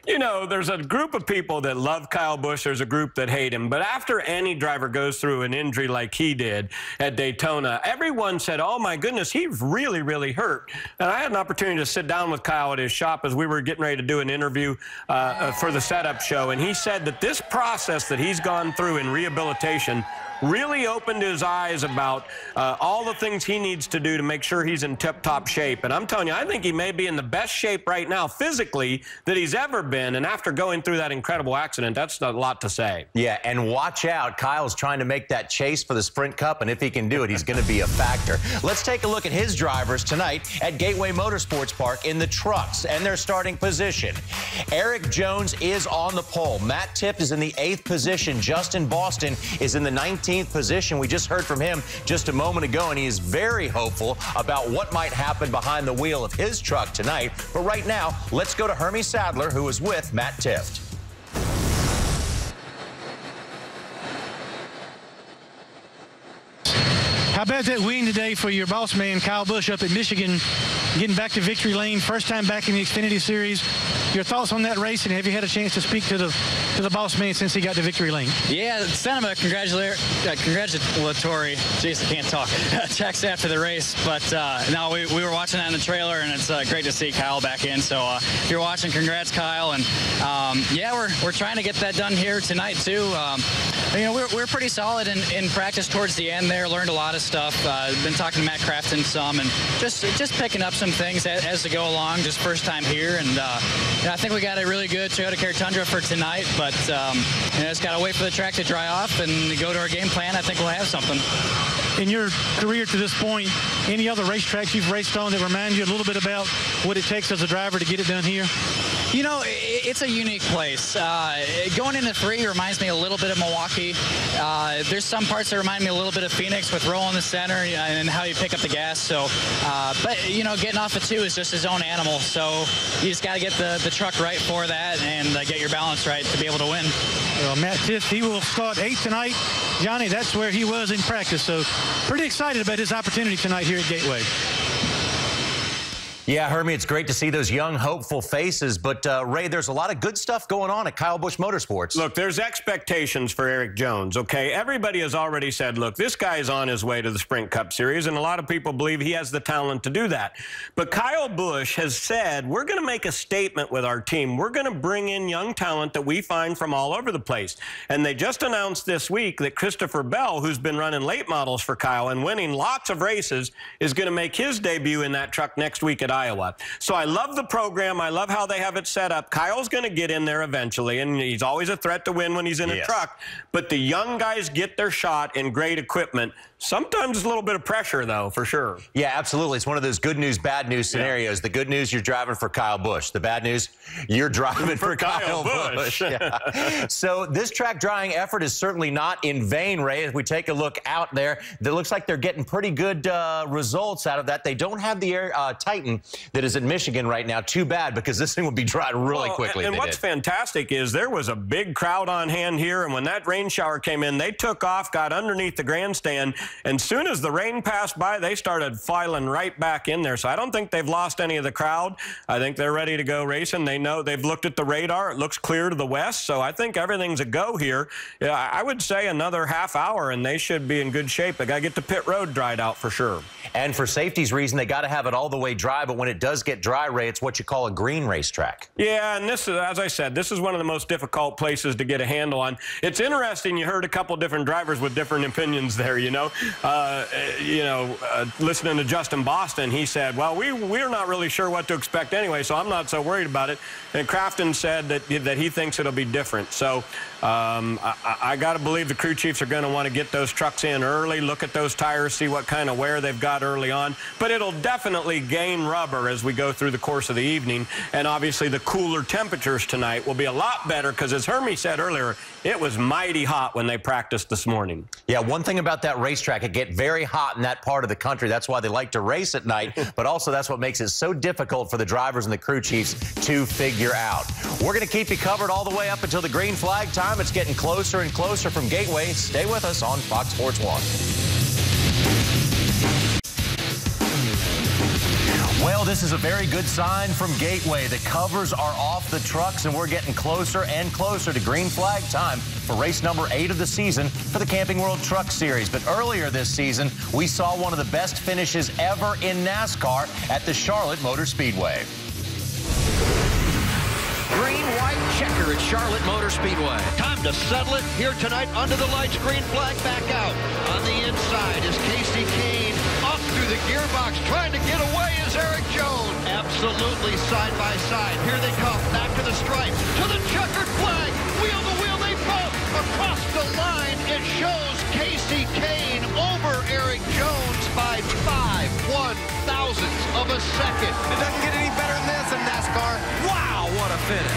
You know, there's a group of people that love Kyle Busch. There's a group that hate him. But after any driver goes through an injury like he did at Daytona, everyone said, oh, my goodness, he's really, really hurt. And I had an opportunity to sit down with Kyle at his shop as we were getting ready to do an interview for the setup show. And he said that this process that he's gone through in rehabilitation really opened his eyes about all the things he needs to do to make sure he's in tip-top shape. And I'm telling you, I think he may be in the best shape right now physically that he's ever been. And after going through that incredible accident, that's a lot to say. Yeah, and watch out. Kyle's trying to make that chase for the Sprint Cup, and if he can do it, he's going to be a factor. Let's take a look at his drivers tonight at Gateway Motorsports Park in the trucks and their starting position. Eric Jones is on the pole. Matt Tifft is in the 8th position. Justin Boston is in the 19th position. We just heard from him just a moment ago, and he is very hopeful about what might happen behind the wheel of his truck tonight. But right now, let's go to Hermie Sadler, who is with Matt Tifft. How about that win today for your boss man, Kyle Busch, up at Michigan, getting back to victory lane, first time back in the Xfinity Series? Your thoughts on that race, and have you had a chance to speak to the boss man since he got to victory lane? Yeah, sent him a congratulatory, jeez, I can't talk, text after the race. But no, we were watching that in the trailer, and it's great to see Kyle back in. So if you're watching, congrats, Kyle. And yeah, we're trying to get that done here tonight too. You know, we're pretty solid in practice towards the end there. Learned a lot of stuff. stuff. Been talking to Matt Crafton some, and just picking up some things as they go along. Just first time here, and I think we got a really good Toyota Tundra for tonight. But just got to wait for the track to dry off and go to our game plan. I think we'll have something. In your career to this point, any other racetracks you've raced on that remind you a little bit about what it takes as a driver to get it done here? You know, it's a unique place. Going into 3 reminds me a little bit of Milwaukee. There's some parts that remind me a little bit of Phoenix with roll in the center and how you pick up the gas. So, but, getting off of 2 is just his own animal. So you just got to get the truck right for that and get your balance right to be able to win. Well, Matt Tiff, he will start 8th tonight. Johnny, that's where he was in practice. So pretty excited about his opportunity tonight here at Gateway. Yeah, Hermie, it's great to see those young, hopeful faces. But, Ray, there's a lot of good stuff going on at Kyle Busch Motorsports. Look, there's expectations for Eric Jones, okay? Everybody has already said, look, this guy is on his way to the Sprint Cup Series, and a lot of people believe he has the talent to do that. But Kyle Busch has said, we're going to make a statement with our team. We're going to bring in young talent that we find from all over the place. And they just announced this week that Christopher Bell, who's been running late models for Kyle and winning lots of races, is going to make his debut in that truck next week at Iowa. So I love the program. I love how they have it set up. Kyle's going to get in there eventually, and he's always a threat to win when he's in a truck. But the young guys get their shot in great equipment. Sometimes a little bit of pressure, though, for sure. Yeah, absolutely. It's one of those good news, bad news scenarios. The good news, you're driving for Kyle Busch. The bad news, you're driving for Kyle Busch. Yeah. So this track drying effort is certainly not in vain, Ray. If we take a look out there, it looks like they're getting pretty good results out of that. They don't have the Titan that is in Michigan right now. Too bad, because this thing would be dried really quickly. And what's fantastic is there was a big crowd on hand here, and when that rain shower came in, they took off, got underneath the grandstand, and soon as the rain passed by, they started filing right back in there. So I don't think they've lost any of the crowd. I think they're ready to go racing. They know they've looked at the radar. It looks clear to the west, so I think everything's a go here. Yeah, I would say another half hour, and they should be in good shape. They got to get the pit road dried out for sure. And for safety's reason, they got to have it all the way dry, but when it does get dry, Ray, it's what you call a green racetrack. Yeah, and this is, as I said, this is one of the most difficult places to get a handle on. It's interesting, you heard a couple different drivers with different opinions there, listening to Justin Boston, he said, well, we're not really sure what to expect anyway, so I'm not so worried about it. And Crafton said that he thinks it'll be different. So I got to believe the crew chiefs are going to want to get those trucks in early, look at those tires, see what kind of wear they've got early on. But it'll definitely gain rubber as we go through the course of the evening. And obviously the cooler temperatures tonight will be a lot better because, as Hermie said earlier, it was mighty hot when they practiced this morning. Yeah, one thing about that racetrack, it gets very hot in that part of the country. That's why they like to race at night, but also that's what makes it so difficult for the drivers and the crew chiefs to figure out. We're going to keep you covered all the way up until the green flag time. It's getting closer and closer from Gateway. Stay with us on Fox Sports 1. Well, this is a very good sign from Gateway. The covers are off the trucks, and we're getting closer and closer to green flag time for race number 8 of the season for the Camping World Truck Series. But earlier this season, we saw one of the best finishes ever in NASCAR at the Charlotte Motor Speedway. Green-white checker at Charlotte Motor Speedway. Time to settle it here tonight under the lights. Green flag back out. On the inside is Casey Kane. Up through the gearbox. Trying to get away is Eric Jones. Absolutely side by side. Here they come. Back to the stripe. To the checkered flag. Wheel to wheel they bump. Across the line it shows Casey Kane over Eric Jones by 5/1,000ths of a second. It doesn't get any better than this in NASCAR. Wow, what a finish.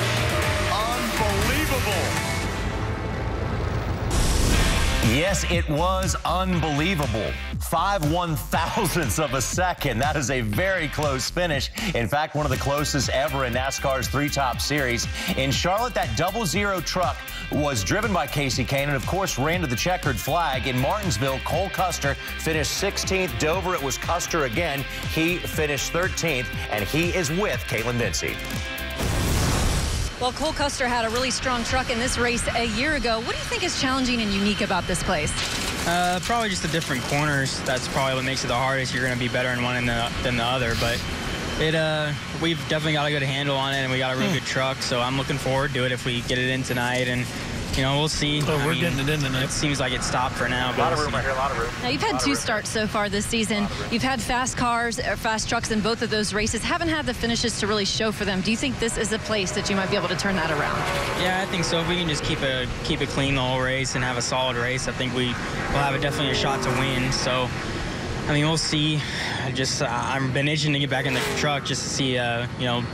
Unbelievable. Yes, it was unbelievable. 5/1,000ths of a second. That is a very close finish. In fact, one of the closest ever in NASCAR's 3 Top Series. In Charlotte, that 00 truck was driven by Casey Kane and, of course, ran to the checkered flag. In Martinsville, Cole Custer finished 16th. Dover, it was Custer again. He finished 13th, and he is with Caitlin Vincey. Well, Cole Custer had a really strong truck in this race a year ago. What do you think is challenging and unique about this place? Probably just the different corners. That's probably what makes it the hardest. You're going to be better in one than the other, but we've definitely got a good handle on it, and we got a really good truck, so I'm looking forward to it if we get it in tonight and, we'll see. Oh, we're getting it in tonight. It seems like it stopped for now. A lot of room right here, a lot of room. Now, you've had 2 starts so far this season. You've had fast cars, or fast trucks in both of those races. Haven't had the finishes to really show for them. Do you think this is a place that you might be able to turn that around? Yeah, I think so. If we can just keep it clean the whole race and have a solid race, I think we'll have definitely a shot to win. So, I mean, we'll see. I've been itching to get back in the truck just to see,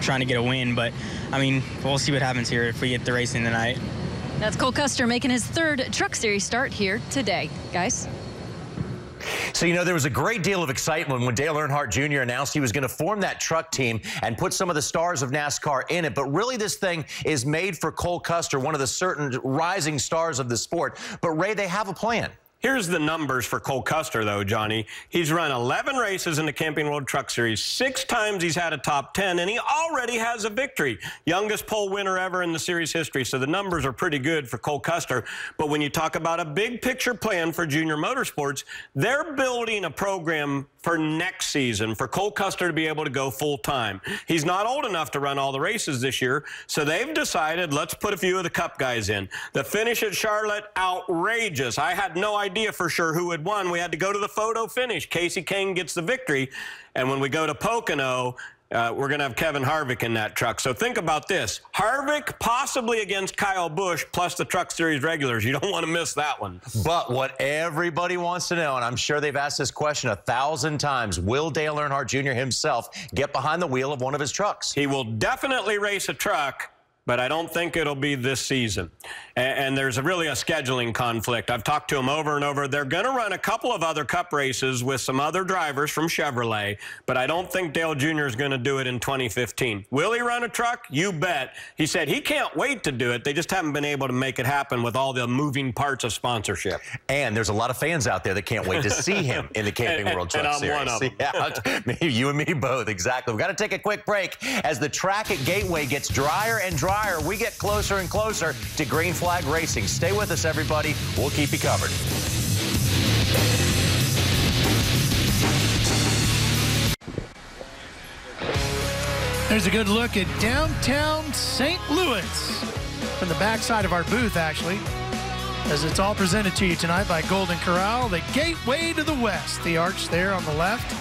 trying to get a win. But, I mean, we'll see what happens here if we get the racing tonight. That's Cole Custer making his 3rd Truck Series start here today, guys. So, there was a great deal of excitement when Dale Earnhardt Jr. announced he was going to form that truck team and put some of the stars of NASCAR in it. But really, this thing is made for Cole Custer, one of the certain rising stars of the sport. But, Ray, they have a plan. Here's the numbers for Cole Custer, though, Johnny. He's run 11 races in the Camping World Truck Series. 6 times he's had a top 10, and he already has a victory. Youngest pole winner ever in the series history. So the numbers are pretty good for Cole Custer. But when you talk about a big picture plan for Junior Motorsports, they're building a program for next season for Cole Custer to be able to go full time. He's not old enough to run all the races this year, so they've decided, let's put a few of the Cup guys in. The finish at Charlotte, outrageous. I had no idea for sure who had won. We had to go to the photo finish. Casey Kane gets the victory. And when we go to Pocono, we're going to have Kevin Harvick in that truck. So think about this. Harvick possibly against Kyle Busch plus the Truck Series regulars. You don't want to miss that one. But what everybody wants to know, and I'm sure they've asked this question 1,000 times, will Dale Earnhardt Jr. himself get behind the wheel of one of his trucks? He will definitely race a truck, but I don't think it'll be this season. And there's really a scheduling conflict. I've talked to him over and over. They're going to run a couple of other Cup races with some other drivers from Chevrolet, but I don't think Dale Jr. is going to do it in 2015. Will he run a truck? You bet. He said he can't wait to do it. They just haven't been able to make it happen with all the moving parts of sponsorship. And there's a lot of fans out there that can't wait to see him in the Camping World Truck Series. And I'm one of them. Yeah, maybe you and me both, exactly. We've got to take a quick break. As the track at Gateway gets drier and drier, we get closer and closer to green flag racing. Stay with us, everybody. We'll keep you covered. There's a good look at downtown St. Louis from the backside of our booth, actually, as it's all presented to you tonight by Golden Corral, the gateway to the west, the arch there on the left.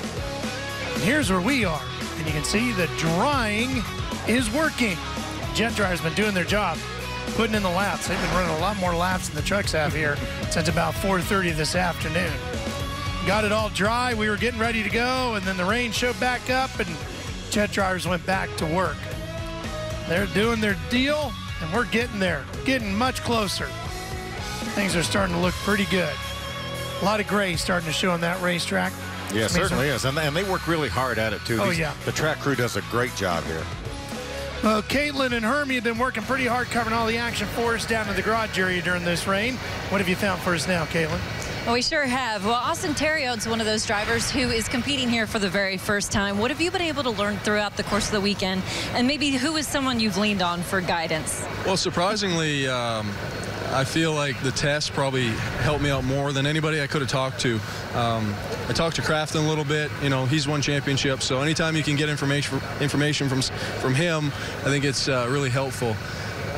And here's where we are, and you can see the drying is working. Jet dryer's been doing their job, putting in the laps. They've been running a lot more laps than the trucks have here since about 4:30 this afternoon. Got it all dry. We were getting ready to go, and then the rain showed back up, and jet dryers went back to work. They're doing their deal, and we're getting there, getting much closer. Things are starting to look pretty good. A lot of gray starting to show on that racetrack. Yeah, certainly is. And they work really hard at it, too. Oh, yeah. The track crew does a great job here. Well, Caitlin and Hermie have been working pretty hard covering all the action for us down in the garage area during this rain. What have you found for us now, Caitlin? Well, we sure have. Well, Austin Terriot's one of those drivers who is competing here for the very first time. What have you been able to learn throughout the course of the weekend? And maybe who is someone you've leaned on for guidance? Well, surprisingly, I feel like the test probably helped me out more than anybody I could have talked to. I talked to Crafton a little bit. You know, he's won championships, so anytime you can get information from him, I think it's really helpful.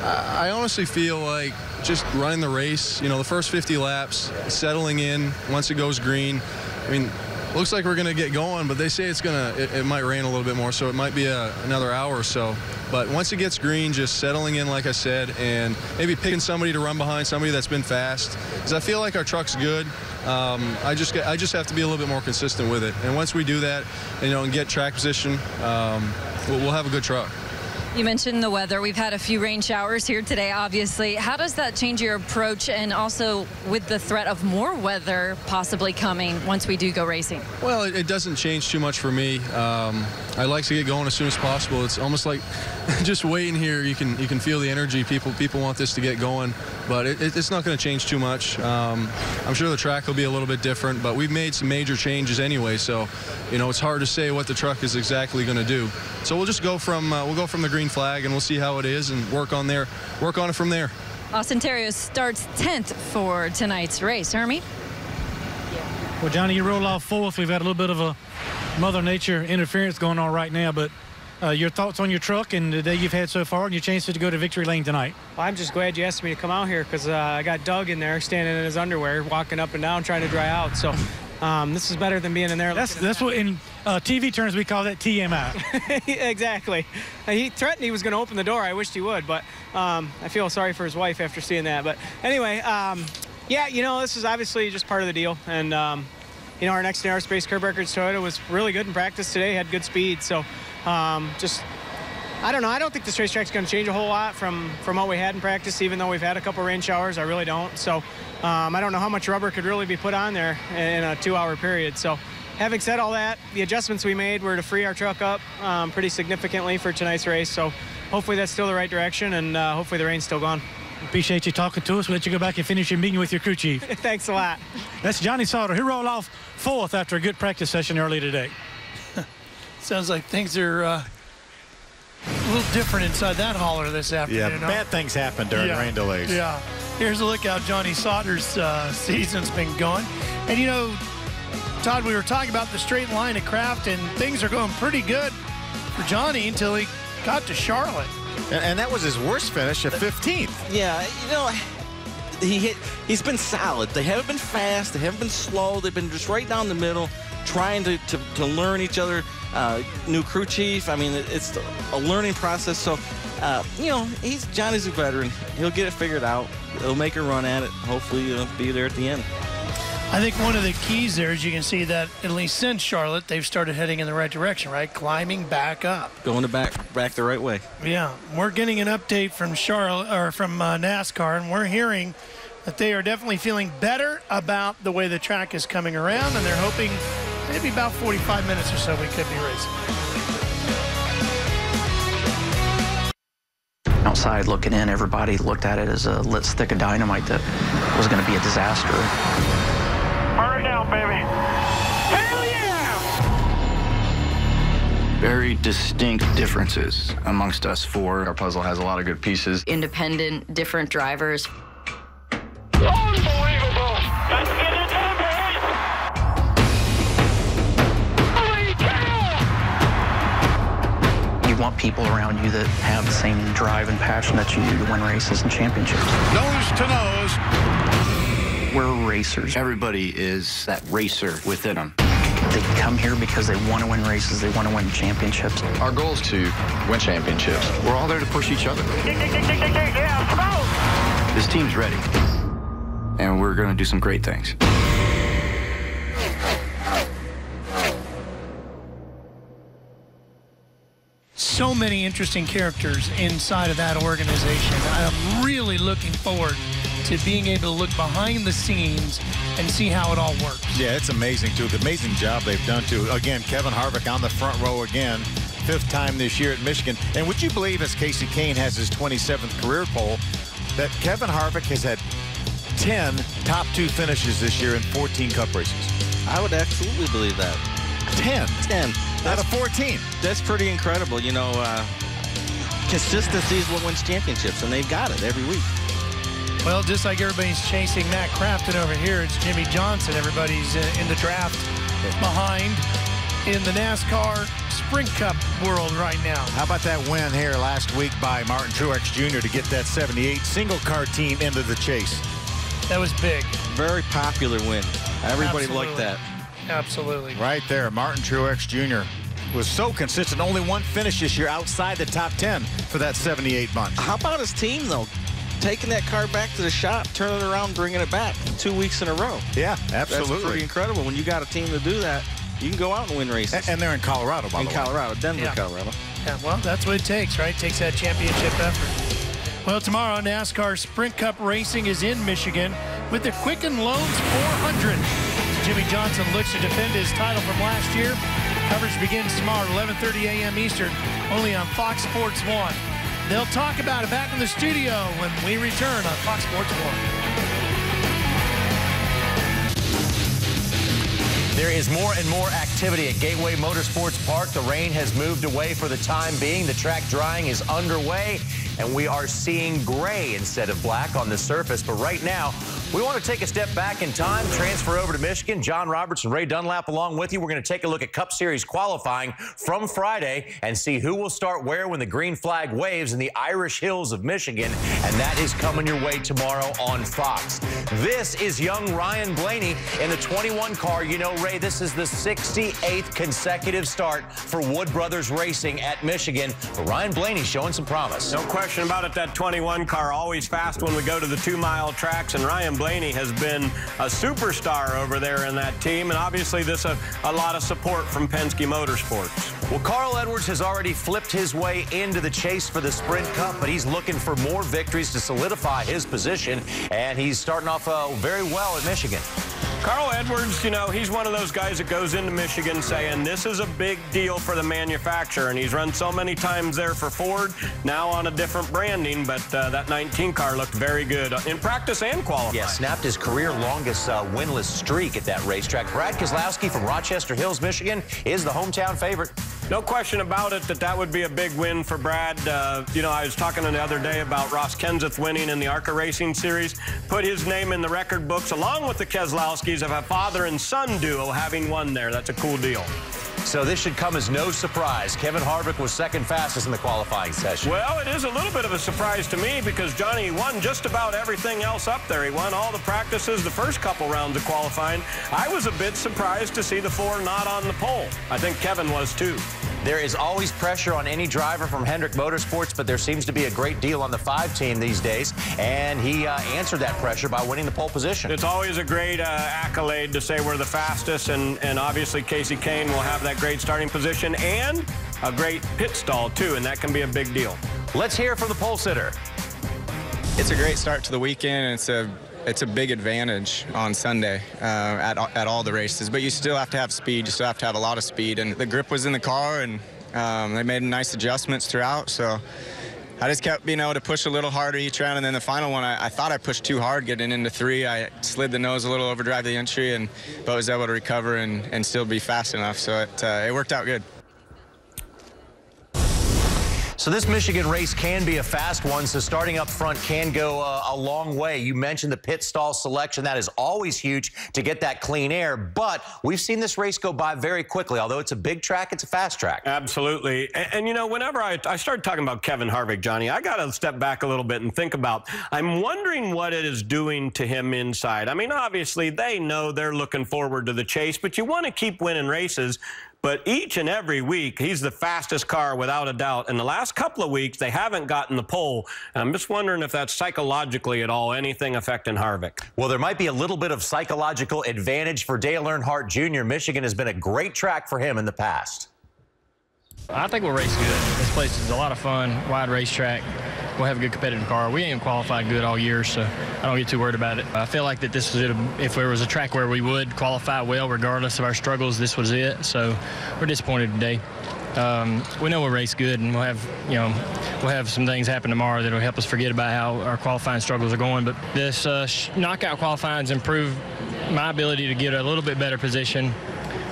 I honestly feel like just running the race, you know, the first 50 laps, settling in once it goes green. I mean, looks like we're going to get going, but they say it might rain a little bit more, so it might be another hour or so. But once it gets green, just settling in, like I said, and maybe picking somebody to run behind, somebody that's been fast. Because I feel like our truck's good. I just have to be a little bit more consistent with it. And once we do that, you know, and get track position, we'll have a good truck. You mentioned the weather. We've had a few rain showers here today, obviously. How does that change your approach, and also with the threat of more weather possibly coming once we do go racing? Well, it doesn't change too much for me. I like to get going as soon as possible. It's almost like just waiting here. You can feel the energy. People want this to get going, but it's not going to change too much. I'm sure the track will be a little bit different, but we've made some major changes anyway. So, you know, it's hard to say what the truck is exactly going to do. So we'll just go from the green flag, and we'll see how it is and work on it from there. Austin Terriot starts 10th for tonight's race. Hermie? Well, Johnny, you roll off fourth. We've got a little bit of a Mother Nature interference going on right now, but Your thoughts on your truck and the day you've had so far and your chances to go to victory lane tonight? Well, I'm just glad you asked me to come out here because I got Doug in there standing in his underwear, walking up and down, trying to dry out. So this is better than being in there. That's what in TV terms we call that TMI. Exactly. He threatened he was going to open the door. I wished he would, but I feel sorry for his wife after seeing that. But anyway, yeah, this is obviously just part of the deal. And, our next in aerospace curb records Toyota was really good in practice today, had good speed. So I don't know. I don't think this racetrack's going to change a whole lot from what we had in practice, even though we've had a couple rain showers. I really don't. So I don't know how much rubber could really be put on there in a 2-hour period. So having said all that, the adjustments we made were to free our truck up pretty significantly for tonight's race. So hopefully that's still the right direction, and hopefully the rain's still gone. Appreciate you talking to us. We'll let you go back and finish your meeting with your crew chief. Thanks a lot. That's Johnny Sauter. He rolled off 4th after a good practice session early today. Sounds like things are a little different inside that hauler this afternoon. Yeah, bad things happen during rain delays. Yeah. Here's a look how Johnny Sauter's season's been going. And, Todd, we were talking about the straight line at Kraft, and things are going pretty good for Johnny until he got to Charlotte. And that was his worst finish at 15th. Yeah, he's been solid. They haven't been fast. They haven't been slow. They've been just right down the middle, trying to learn each other. New crew chief. I mean, it's a learning process. So, Johnny's a veteran. He'll get it figured out. He'll make a run at it. Hopefully, he'll be there at the end. I think one of the keys there is you can see that at least since Charlotte, they've started heading in the right direction, right? Climbing back up. Going back the right way. Yeah. We're getting an update from Charlotte or from NASCAR, and we're hearing that they are definitely feeling better about the way the track is coming around, and they're hoping maybe about 45 minutes or so we could be racing. Outside looking in, everybody looked at it as a lit stick of dynamite that was going to be a disaster. Burn it down, baby. Hell yeah! Very distinct differences amongst us four. Our puzzle has a lot of good pieces. Independent, different drivers. Unbelievable! Let's get it done, boys! Holy cow! You want people around you that have the same drive and passion that you do to win races and championships. Nose to nose. We're racers. Everybody is that racer within them. They come here because they want to win races. They want to win championships. Our goal is to win championships. We're all there to push each other. Yeah, come on! This team's ready, and we're going to do some great things. So many interesting characters inside of that organization. I'm really looking forward to being able to look behind the scenes and see how it all works. Yeah, it's amazing, too. The amazing job they've done, too. Again, Kevin Harvick on the front row again. 5th time this year at Michigan. And would you believe, as Casey Kane has his 27th career pole, that Kevin Harvick has had 10 top 2 finishes this year in 14 Cup races? I would absolutely believe that. 10. Out of 14. That's pretty incredible. Consistency is what wins championships, and they've got it every week. Well, just like everybody's chasing Matt Crafton over here, it's Jimmy Johnson. Everybody's in the draft behind in the NASCAR Sprint Cup world right now. How about that win here last week by Martin Truex Jr. to get that 78 single-car team into the chase? That was big. Very popular win. Everybody liked that. Absolutely. Right there, Martin Truex Jr. was so consistent. Only one finish this year outside the top 10 for that 78 bunch. How about his team, though? Taking that car back to the shop, turning it around, bringing it back 2 weeks in a row. Yeah, absolutely. That's pretty incredible. When you got a team to do that, you can go out and win races. And they're in Colorado, by the way. In Colorado, Denver, Colorado. Yeah, well, that's what it takes, right? It takes that championship effort. Well, tomorrow, NASCAR Sprint Cup racing is in Michigan with the Quicken Loans 400. Jimmy Johnson looks to defend his title from last year. Coverage begins tomorrow at 11:30 a.m. Eastern, only on Fox Sports 1. They'll talk about it back in the studio when we return on Fox Sports 1. There is more and more activity at Gateway Motorsports Park. The rain has moved away for the time being. The track drying is underway. and we are seeing gray instead of black on the surface. But right now, we want to take a step back in time, transfer over to Michigan. John Roberts and Ray Dunlap along with you. We're going to take a look at Cup Series qualifying from Friday and see who will start where when the green flag waves in the Irish Hills of Michigan. And that is coming your way tomorrow on Fox. This is young Ryan Blaney in the 21 car. You know, Ray, this is the 68th consecutive start for Wood Brothers Racing at Michigan. But Ryan Blaney showing some promise. No question about it. That 21 car always fast when we go to the 2-mile tracks, and Ryan Blaney has been a superstar over there in that team, and obviously this a lot of support from Penske Motorsports. Well, Carl Edwards has already flipped his way into the chase for the Sprint Cup, but he's looking for more victories to solidify his position, and he's starting off very well at Michigan. Carl Edwards, you know, he's one of those guys that goes into Michigan saying this is a big deal for the manufacturer, and he's run so many times there for Ford, now on a different branding, but that 19 car looked very good in practice and qualifying. Yeah, snapped his career longest winless streak at that racetrack. Brad Keselowski from Rochester Hills, Michigan, is the hometown favorite. No question about it that would be a big win for Brad. You know, I was talking the other day about Ross Kenseth winning in the ARCA Racing Series. Put his name in the record books along with the Keselowskis of a father and son duo having won there. That's a cool deal. So this should come as no surprise. Kevin Harvick was second fastest in the qualifying session. Well, it is a little bit of a surprise to me because Johnny won just about everything else up there. He won all the practices the first couple rounds of qualifying. I was a bit surprised to see the 4 not on the pole. I think Kevin was too. There is always pressure on any driver from Hendrick Motorsports, but there seems to be a great deal on the 5 team these days, and he answered that pressure by winning the pole position. It's always a great accolade to say we're the fastest, and obviously Casey Kane will have that great starting position and a great pit stall too, and that can be a big deal. Let's hear from the pole sitter. It's a great start to the weekend, and it's a big advantage on Sunday at all the races, but you still have to have speed. You still have to have a lot of speed, and the grip was in the car, and they made nice adjustments throughout, so I just kept being able to push a little harder each round, and then the final one, I thought I pushed too hard getting into 3. I slid the nose a little, overdrive the entry, but was able to recover and still be fast enough, so it worked out good. So this Michigan race can be a fast one, so starting up front can go a long way. You mentioned the pit stall selection. That is always huge to get that clean air, but we've seen this race go by very quickly. Although it's a big track, it's a fast track. Absolutely. And you know, whenever I started talking about Kevin Harvick, Johnny, I got to step back a little bit and think about, I'm wondering what it is doing to him inside. I mean, obviously, they know they're looking forward to the chase, but you want to keep winning races. But each and every week, he's the fastest car without a doubt. And the last couple of weeks, they haven't gotten the pole. And I'm just wondering if that's psychologically at all anything affecting Harvick. Well, there might be a little bit of psychological advantage for Dale Earnhardt Jr. Michigan has been a great track for him in the past. I think we'll race good. This place is a lot of fun, wide racetrack. We'll have a good competitive car. We ain't qualified good all year, so I don't get too worried about it. I feel like that this is it. If there was a track where we would qualify well, regardless of our struggles, this was it. So we're disappointed today. We know we'll race good, and we'll have some things happen tomorrow that'll help us forget about how our qualifying struggles are going. But this knockout qualifying's improved my ability to get a little bit better position.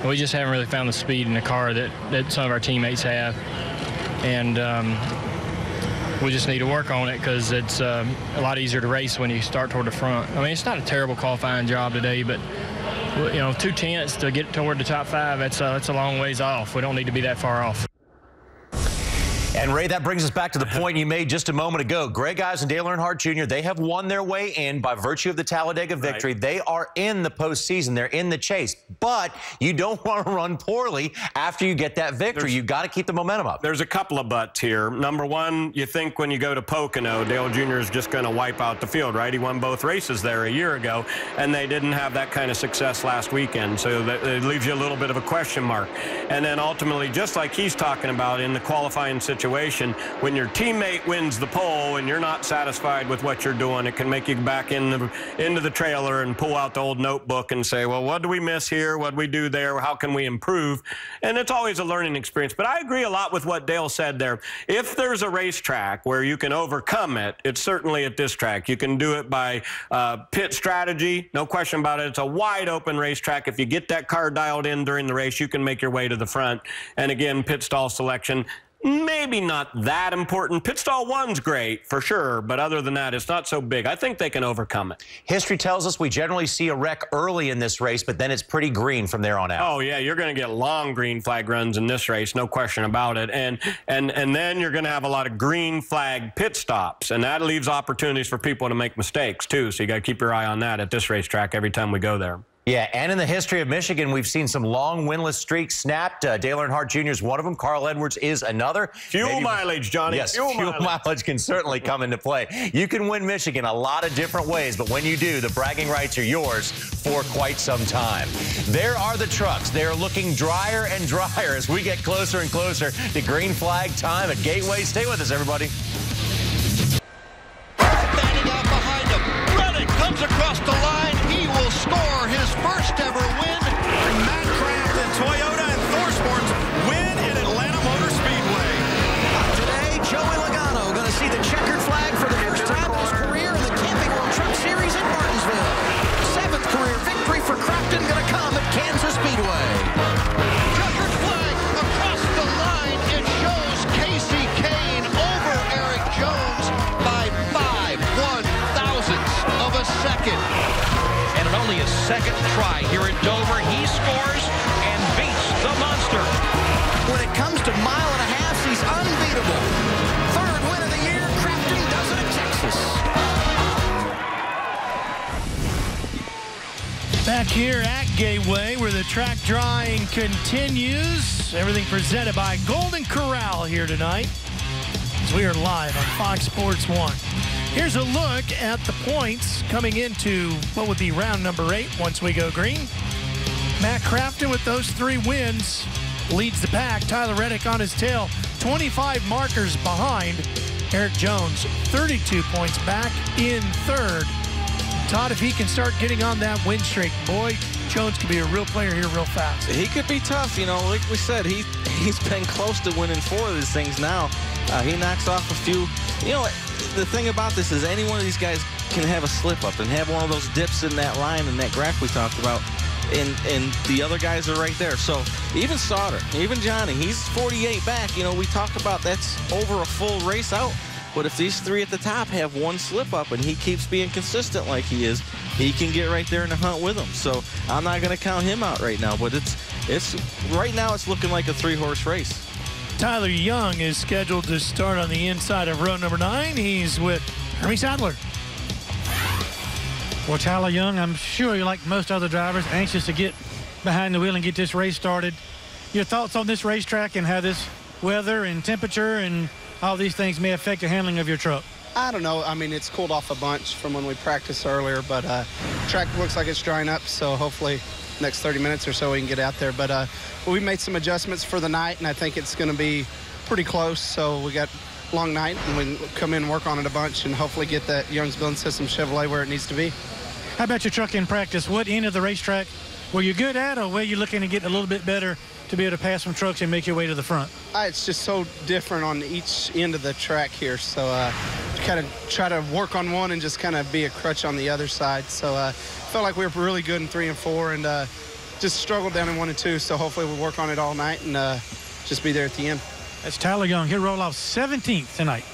We just haven't really found the speed in the car that some of our teammates have, and we just need to work on it because it's a lot easier to race when you start toward the front. I mean, it's not a terrible qualifying job today, but you know, 2 tenths to get toward the top 5, that's a long ways off. We don't need to be that far off. And, Ray, that brings us back to the point you made just a moment ago. Greg Ives and Dale Earnhardt Jr., they have won their way in by virtue of the Talladega victory. Right. They are in the postseason. They're in the chase. But you don't want to run poorly after you get that victory. You've got to keep the momentum up. There's a couple of buts here. Number one, you think when you go to Pocono, Dale Jr. is just going to wipe out the field, right? He won both races there a year ago, and they didn't have that kind of success last weekend. So it leaves you a little bit of a question mark. And then ultimately, just like he's talking about in the qualifying situation, when your teammate wins the pole and you're not satisfied with what you're doing, it can make you back into the trailer and pull out the old notebook and say, well, what do we miss here? What do we do there? How can we improve? And it's always a learning experience. But I agree a lot with what Dale said there. If there's a racetrack where you can overcome it, it's certainly at this track. You can do it by pit strategy. No question about it. It's a wide open racetrack. If you get that car dialed in during the race, you can make your way to the front. And again, pit stall selection. Maybe not that important. Pit stall 1's great, for sure, but other than that, it's not so big. I think they can overcome it. History tells us we generally see a wreck early in this race, but then it's pretty green from there on out. Oh, yeah, you're going to get long green flag runs in this race, no question about it. And then you're going to have a lot of green flag pit stops, and that leaves opportunities for people to make mistakes, too. So you got to keep your eye on that at this racetrack every time we go there. Yeah, and in the history of Michigan, we've seen some long winless streaks snapped. Dale Earnhardt Jr. is one of them. Carl Edwards is another. Fuel mileage, Johnny. Yes, fuel mileage can certainly come into play. You can win Michigan a lot of different ways, but when you do, the bragging rights are yours for quite some time. There are the trucks. They are looking drier and drier as we get closer and closer to green flag time at Gateway. Stay with us, everybody. Standing out behind him. Reddick comes across the line. He will score his first ever win. Matt Kraft and Toyota and Motorsports win at Atlanta Motor Speedway. Today, Joey Logano going to see the checkered flag for the first time in his career in the Camping World Truck Series in Martinsville. 7th career victory for Crafton going to come at Kansas Speedway. Checkered flag across the line. It shows Casey Kane over Eric Jones by 5/1,000ths of a second. And in only his second try here at Dover, he scores and beats the monster. When it comes to mile and a half, he's unbeatable. 3rd win of the year, Crafton does it at Texas. Back here at Gateway, where the track drawing continues. Everything presented by Golden Corral here tonight, as we are live on Fox Sports 1. Here's a look at the points coming into what would be round number 8 once we go green. Matt Crafton with those 3 wins leads the pack. Tyler Reddick on his tail, 25 markers behind. Eric Jones, 32 points back in 3rd. Todd, if he can start getting on that win streak, boy, Jones could be a real player here real fast. He could be tough, you know, like we said, he's been close to winning 4 of these things now. He knocks off a few. You know, the thing about this is any one of these guys can have a slip-up and have one of those dips in that line in that graph we talked about, and the other guys are right there. So even Sauter, even Johnny, he's 48 back. You know, we talk about that's over a full race out. But if these 3 at the top have one slip-up and he keeps being consistent like he is, he can get right there in the hunt with them. So I'm not going to count him out right now, but it's right now it's looking like a 3-horse race. Tyler Young is scheduled to start on the inside of row number 9. He's with Hermie Sadler. Well, Tyler Young, I'm sure you're like most other drivers, anxious to get behind the wheel and get this race started. Your thoughts on this racetrack and how this weather and temperature and all these things may affect the handling of your truck? I don't know. I mean, it's cooled off a bunch from when we practiced earlier, but track looks like it's drying up, so hopefully next 30 minutes or so we can get out there. But we made some adjustments for the night, and I think it's going to be pretty close. So we got a long night, and we can come in and work on it a bunch and hopefully get that Young's Building System Chevrolet where it needs to be. How about your truck in practice? What end of the racetrack were you good at, or were you looking to get a little bit better to be able to pass some trucks and make your way to the front? It's just so different on each end of the track here. So kind of try to work on one and just kind of be a crutch on the other side. So felt like we were really good in 3 and 4 and just struggled down in 1 and 2. So hopefully we'll work on it all night and just be there at the end. That's Tyler Young. He'll roll off 17th tonight.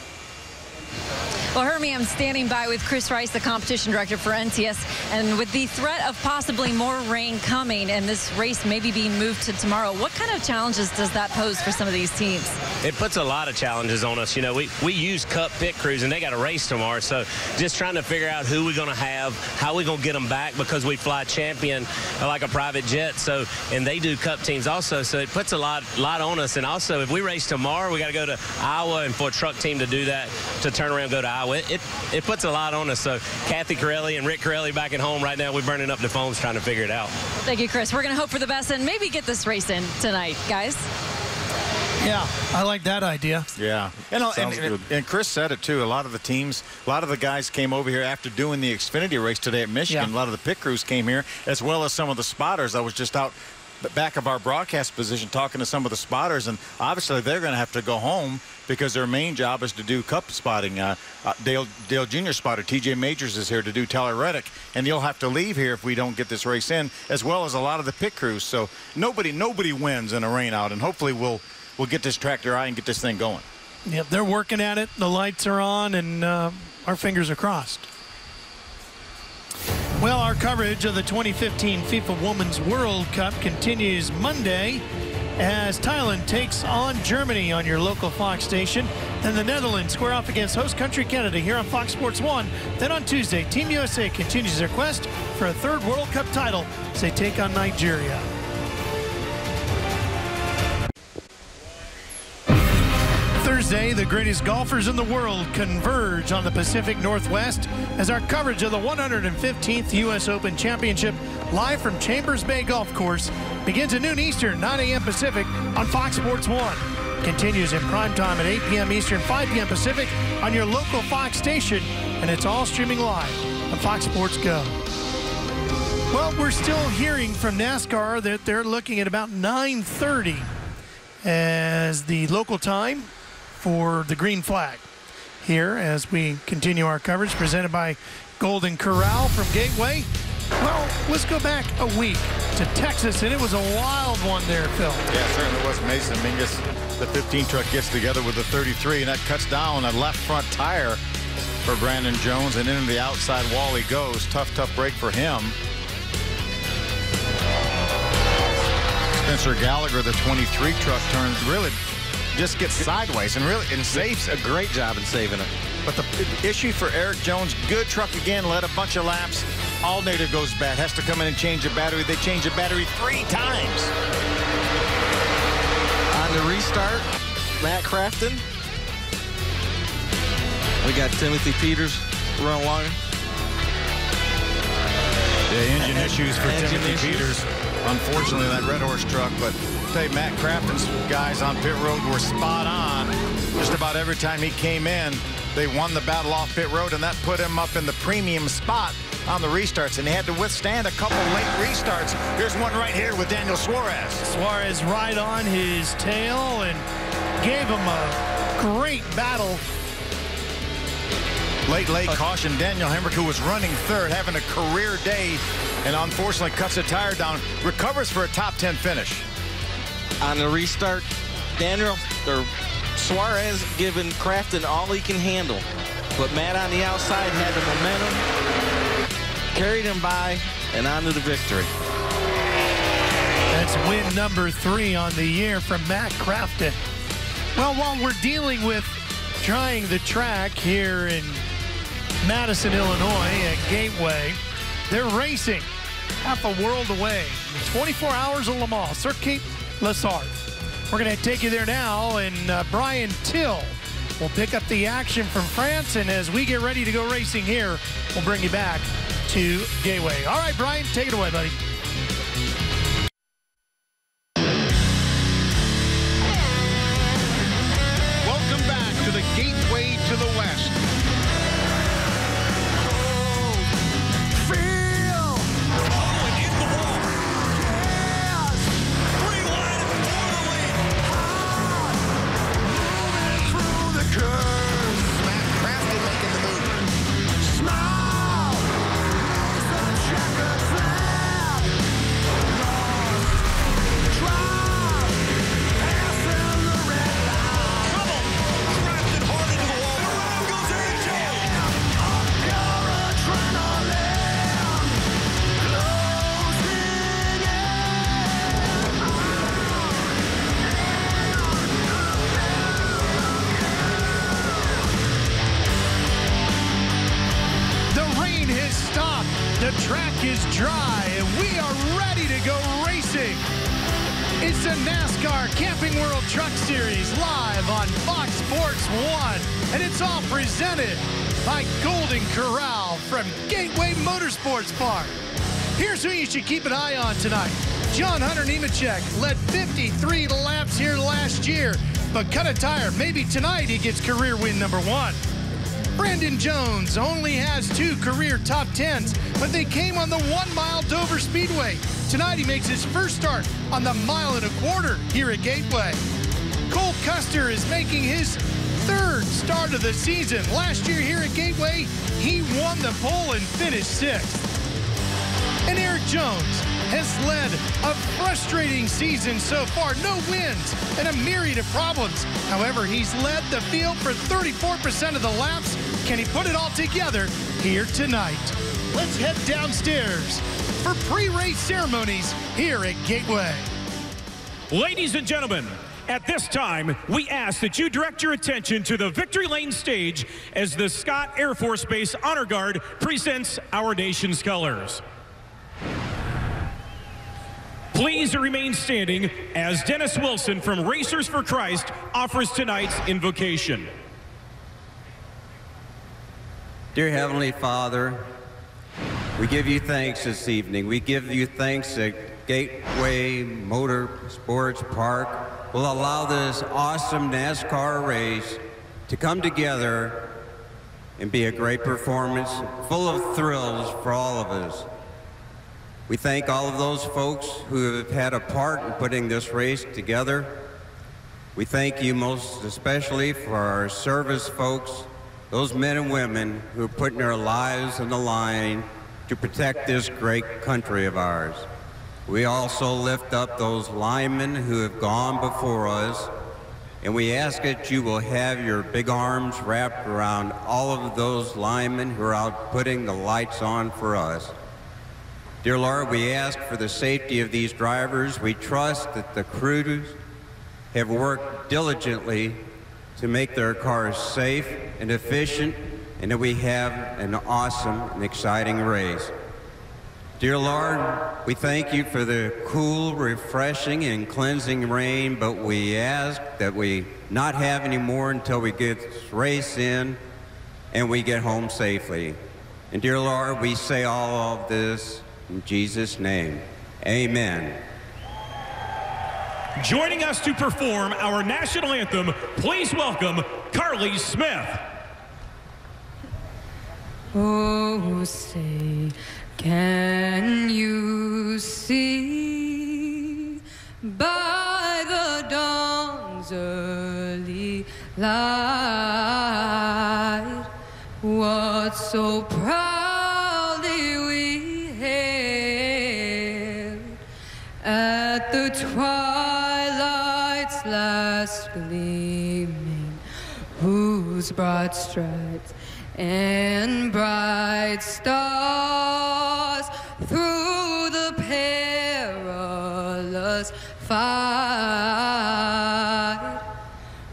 Well, Hermie, I'm standing by with Chris Rice, the competition director for NCS, and with the threat of possibly more rain coming and this race maybe being moved to tomorrow, what kind of challenges does that pose for some of these teams? It puts a lot of challenges on us. You know, we use Cup pit crews, and they got a race tomorrow, so just trying to figure out who we're going to have, how we're going to get them back, because we fly Champion like a private jet, so, and they do Cup teams also, so it puts a lot on us. And also, if we race tomorrow, we got to go to Iowa, and for a truck team to do that, to turn around and go to Iowa, it puts a lot on us. So Kathy Corelli and Rick Corelli back at home right now, we're burning up the phones trying to figure it out. Thank you, Chris. We're going to hope for the best and maybe get this race in tonight, guys. Yeah, I like that idea. Yeah. And Chris said it, too. A lot of the teams, a lot of the guys came over here after doing the Xfinity race today at Michigan. Yeah. A lot of the pit crews came here, as well as some of the spotters. I was just out the back of our broadcast position talking to some of the spotters, and obviously they're going to have to go home because their main job is to do Cup spotting. Dale Jr. spotter, TJ Majors, is here to do Tyler Reddick, and he'll have to leave here if we don't get this race in, as well as a lot of the pit crews. So nobody wins in a rain out, and hopefully we'll will get this track dry and get this thing going. Yep, they're working at it. The lights are on, and our fingers are crossed. Well, our coverage of the 2015 FIFA Women's World Cup continues Monday as Thailand takes on Germany on your local Fox station. Then the Netherlands square off against host country Canada here on Fox Sports 1. Then on Tuesday, Team USA continues their quest for a third World Cup title as they take on Nigeria. Thursday, the greatest golfers in the world converge on the Pacific Northwest as our coverage of the 115th U.S. Open Championship live from Chambers Bay Golf Course begins at noon Eastern, 9 a.m. Pacific on Fox Sports 1. Continues in prime time at 8 p.m. Eastern, 5 p.m. Pacific on your local Fox station, and it's all streaming live on Fox Sports Go. Well, we're still hearing from NASCAR that they're looking at about 9:30 as the local time for the green flag here as we continue our coverage presented by Golden Corral from Gateway. Well, let's go back a week to Texas, and it was a wild one there, Phil. Yeah, it certainly was, Mason. I mean, the 15 truck gets together with the 33, and that cuts down a left front tire for Brandon Jones, and into the outside wall he goes. Tough break for him. Spencer Gallagher, the 23 truck, turns really just gets sideways and saves it. A great job in saving it. But the issue for Eric Jones, good truck again, led a bunch of laps. Alternator goes bad, has to come in and change the battery. They change the battery 3 times. On the restart, Matt Crafton. We got Timothy Peters run along. Yeah, engine issues for Timothy Peters. Unfortunately, that Red Horse truck, but I'll tell you, Matt Crafton's guys on pit road were spot on. Just about every time he came in, they won the battle off pit road, and that put him up in the premium spot on the restarts, and he had to withstand a couple late restarts. Here's one right here with Daniel Suarez. Suarez right on his tail and gave him a great battle. Late caution. Daniel Hemrick, who was running third, having a career day, and unfortunately cuts the tire down, recovers for a top 10 finish. On the restart, Suarez giving Crafton all he can handle. But Matt on the outside had the momentum, carried him by, and on to the victory. That's win number 3 on the year from Matt Crafton. Well, while we're dealing with trying the track here in Madison, Illinois at Gateway, they're racing half a world away. 24 hours of Le Mans, Circuit Les Arts. We're going to take you there now, and Brian Till will pick up the action from France, and as we get ready to go racing here, we'll bring you back to Gateway. All right, Brian, take it away, buddy. Welcome back to the Gateway to the West. The track is dry, and we are ready to go racing. It's the NASCAR Camping World Truck Series live on Fox Sports 1, and it's all presented by Golden Corral from Gateway Motorsports Park. Here's who you should keep an eye on tonight. John Hunter Nemechek led 53 laps here last year, but cut a tire. Maybe tonight he gets career win number 1. Brandon Jones only has 2 career top 10s, but they came on the 1-mile Dover Speedway. Tonight he makes his first start on the 1.25 mile here at Gateway. Cole Custer is making his 3rd start of the season. Last year here at Gateway, he won the pole and finished 6th. And Eric Jones has led a frustrating season so far. No wins and a myriad of problems. However, he's led the field for 34% of the laps. Can he put it all together here tonight? Let's head downstairs for pre-race ceremonies here at Gateway. Ladies and gentlemen, at this time, we ask that you direct your attention to the Victory Lane stage as the Scott Air Force Base Honor Guard presents our nation's colors. Please remain standing as Dennis Wilson from Racers for Christ offers tonight's invocation. Dear Heavenly Father, we give you thanks this evening. We give you thanks that Gateway Motorsports Park will allow this awesome NASCAR race to come together and be a great performance full of thrills for all of us. We thank all of those folks who have had a part in putting this race together. We thank you most especially for our service folks, those men and women who are putting their lives on the line to protect this great country of ours. We also lift up those linemen who have gone before us, and we ask that you will have your big arms wrapped around all of those linemen who are out putting the lights on for us. Dear Lord, we ask for the safety of these drivers. We trust that the crews have worked diligently to make their cars safe and efficient, and that we have an awesome and exciting race. Dear Lord, we thank you for the cool, refreshing, and cleansing rain, but we ask that we not have any more until we get this race in and we get home safely. And dear Lord, we say all of this in Jesus' name. Amen. Joining us to perform our national anthem, please welcome Carly Smith. Oh, say, can you see by the dawn's early light what so proudly we hailed at the twilight's last gleaming, whose broad stripes and bright stars through the perilous fight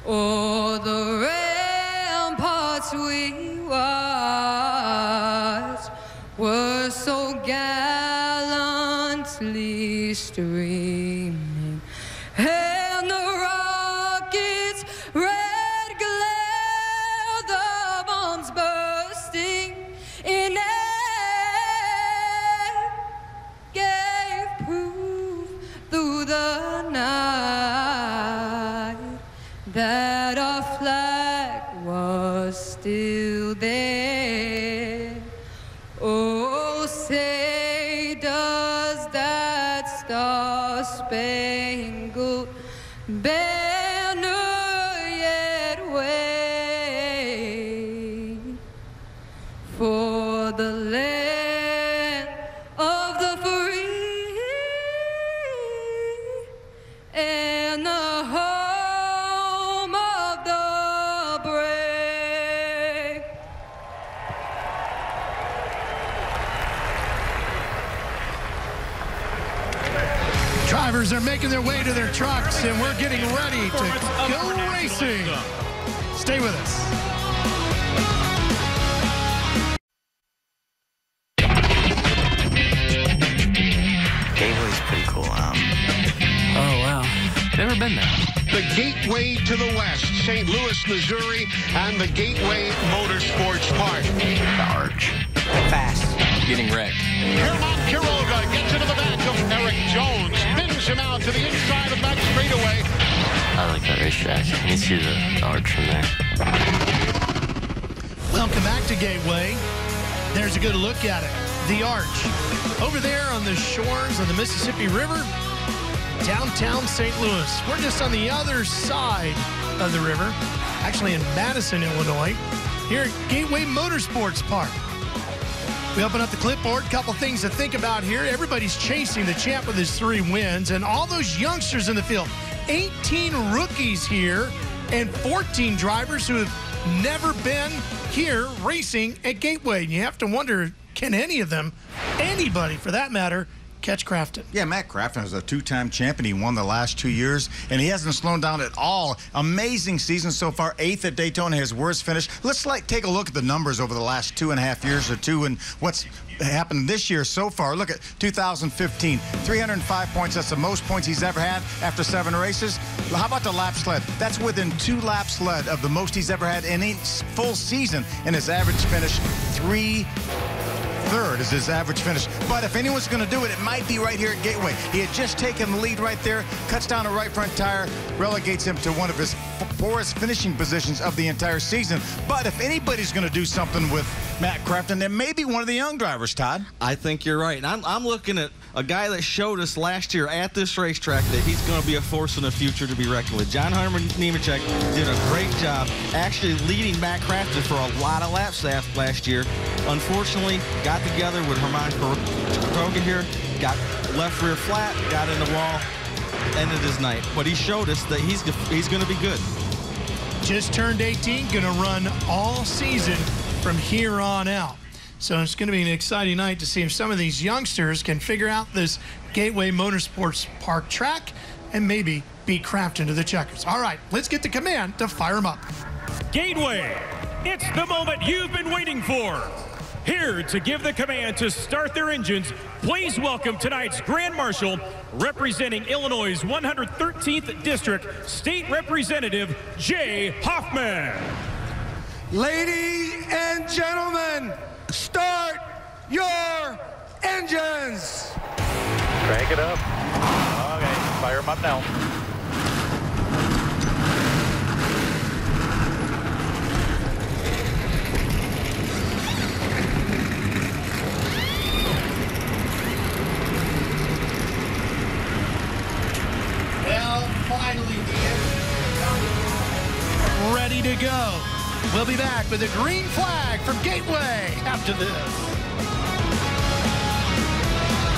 o'er the ramparts we watched were so gallantly streaming, and the rockets' red glare, the bombs bursting in air, gave proof through the night that our flag was still there. Oh, say does that star-spangled banner yet wave for the land of the free and the home of the brave? Drivers are making their way to their trucks, and we're getting ready to go racing. Stay with us. Gateway's pretty cool. Oh, wow. Never been there. The Gateway to the West, St. Louis, Missouri, and the Gateway Motorsports Park. The arch. Fast. Getting wrecked. Herman Quiroga gets into the back of Eric Jones, spins him out to the inside of back straightaway. I like that racetrack. You can see the arch from there. Welcome back to Gateway. There's a good look at it. The arch. Over there on the shores of the Mississippi River, downtown St. Louis. We're just on the other side of the river, actually in Madison, Illinois, here at Gateway Motorsports Park. We open up the clipboard. Couple things to think about here. Everybody's chasing the champ with his 3 wins, and all those youngsters in the field. 18 rookies here and 14 drivers who have never been here racing at Gateway. And you have to wonder, can any of them, anybody for that matter, catch Crafton? Yeah, Matt Crafton is a 2-time champion. He won the last 2 years, and he hasn't slowed down at all. Amazing season so far. 8th at Daytona, his worst finish. Let's take a look at the numbers over the last 2.5 years or two and what's happened this year so far. Look at 2015, 305 points. That's the most points he's ever had after 7 races. How about the lap sled? That's within 2 laps led of the most he's ever had in a full season, and his average finish 3/3 is his average finish. But if anyone's going to do it, it might be right here at Gateway. He had just taken the lead right there, cuts down a right front tire, relegates him to one of his poorest finishing positions of the entire season. But if anybody's going to do something with Matt Crafton, then maybe one of the young drivers, Todd. I think you're right. And I'm looking at a guy that showed us last year at this racetrack that he's going to be a force in the future to be reckoned with. John Hunter Nemechek did a great job actually leading Matt Crafton for a lot of laps last year. Unfortunately, got together with Herman Kroger here, got left rear flat, got in the wall, ended his night. But he showed us that he's going to be good. Just turned 18, going to run all season from here on out. So it's going to be an exciting night to see if some of these youngsters can figure out this Gateway Motorsports Park track and maybe beat Crafton to the checkers. All right, let's get the command to fire them up. Gateway, it's the moment you've been waiting for. Here to give the command to start their engines, please welcome tonight's Grand Marshal, representing Illinois' 113th District, State Representative Jay Hoffman. Ladies and gentlemen, start your engines. Crank it up. Okay, fire them up now. Well, finally, Ian. Ready to go. We'll be back with a green flag from Gateway after this.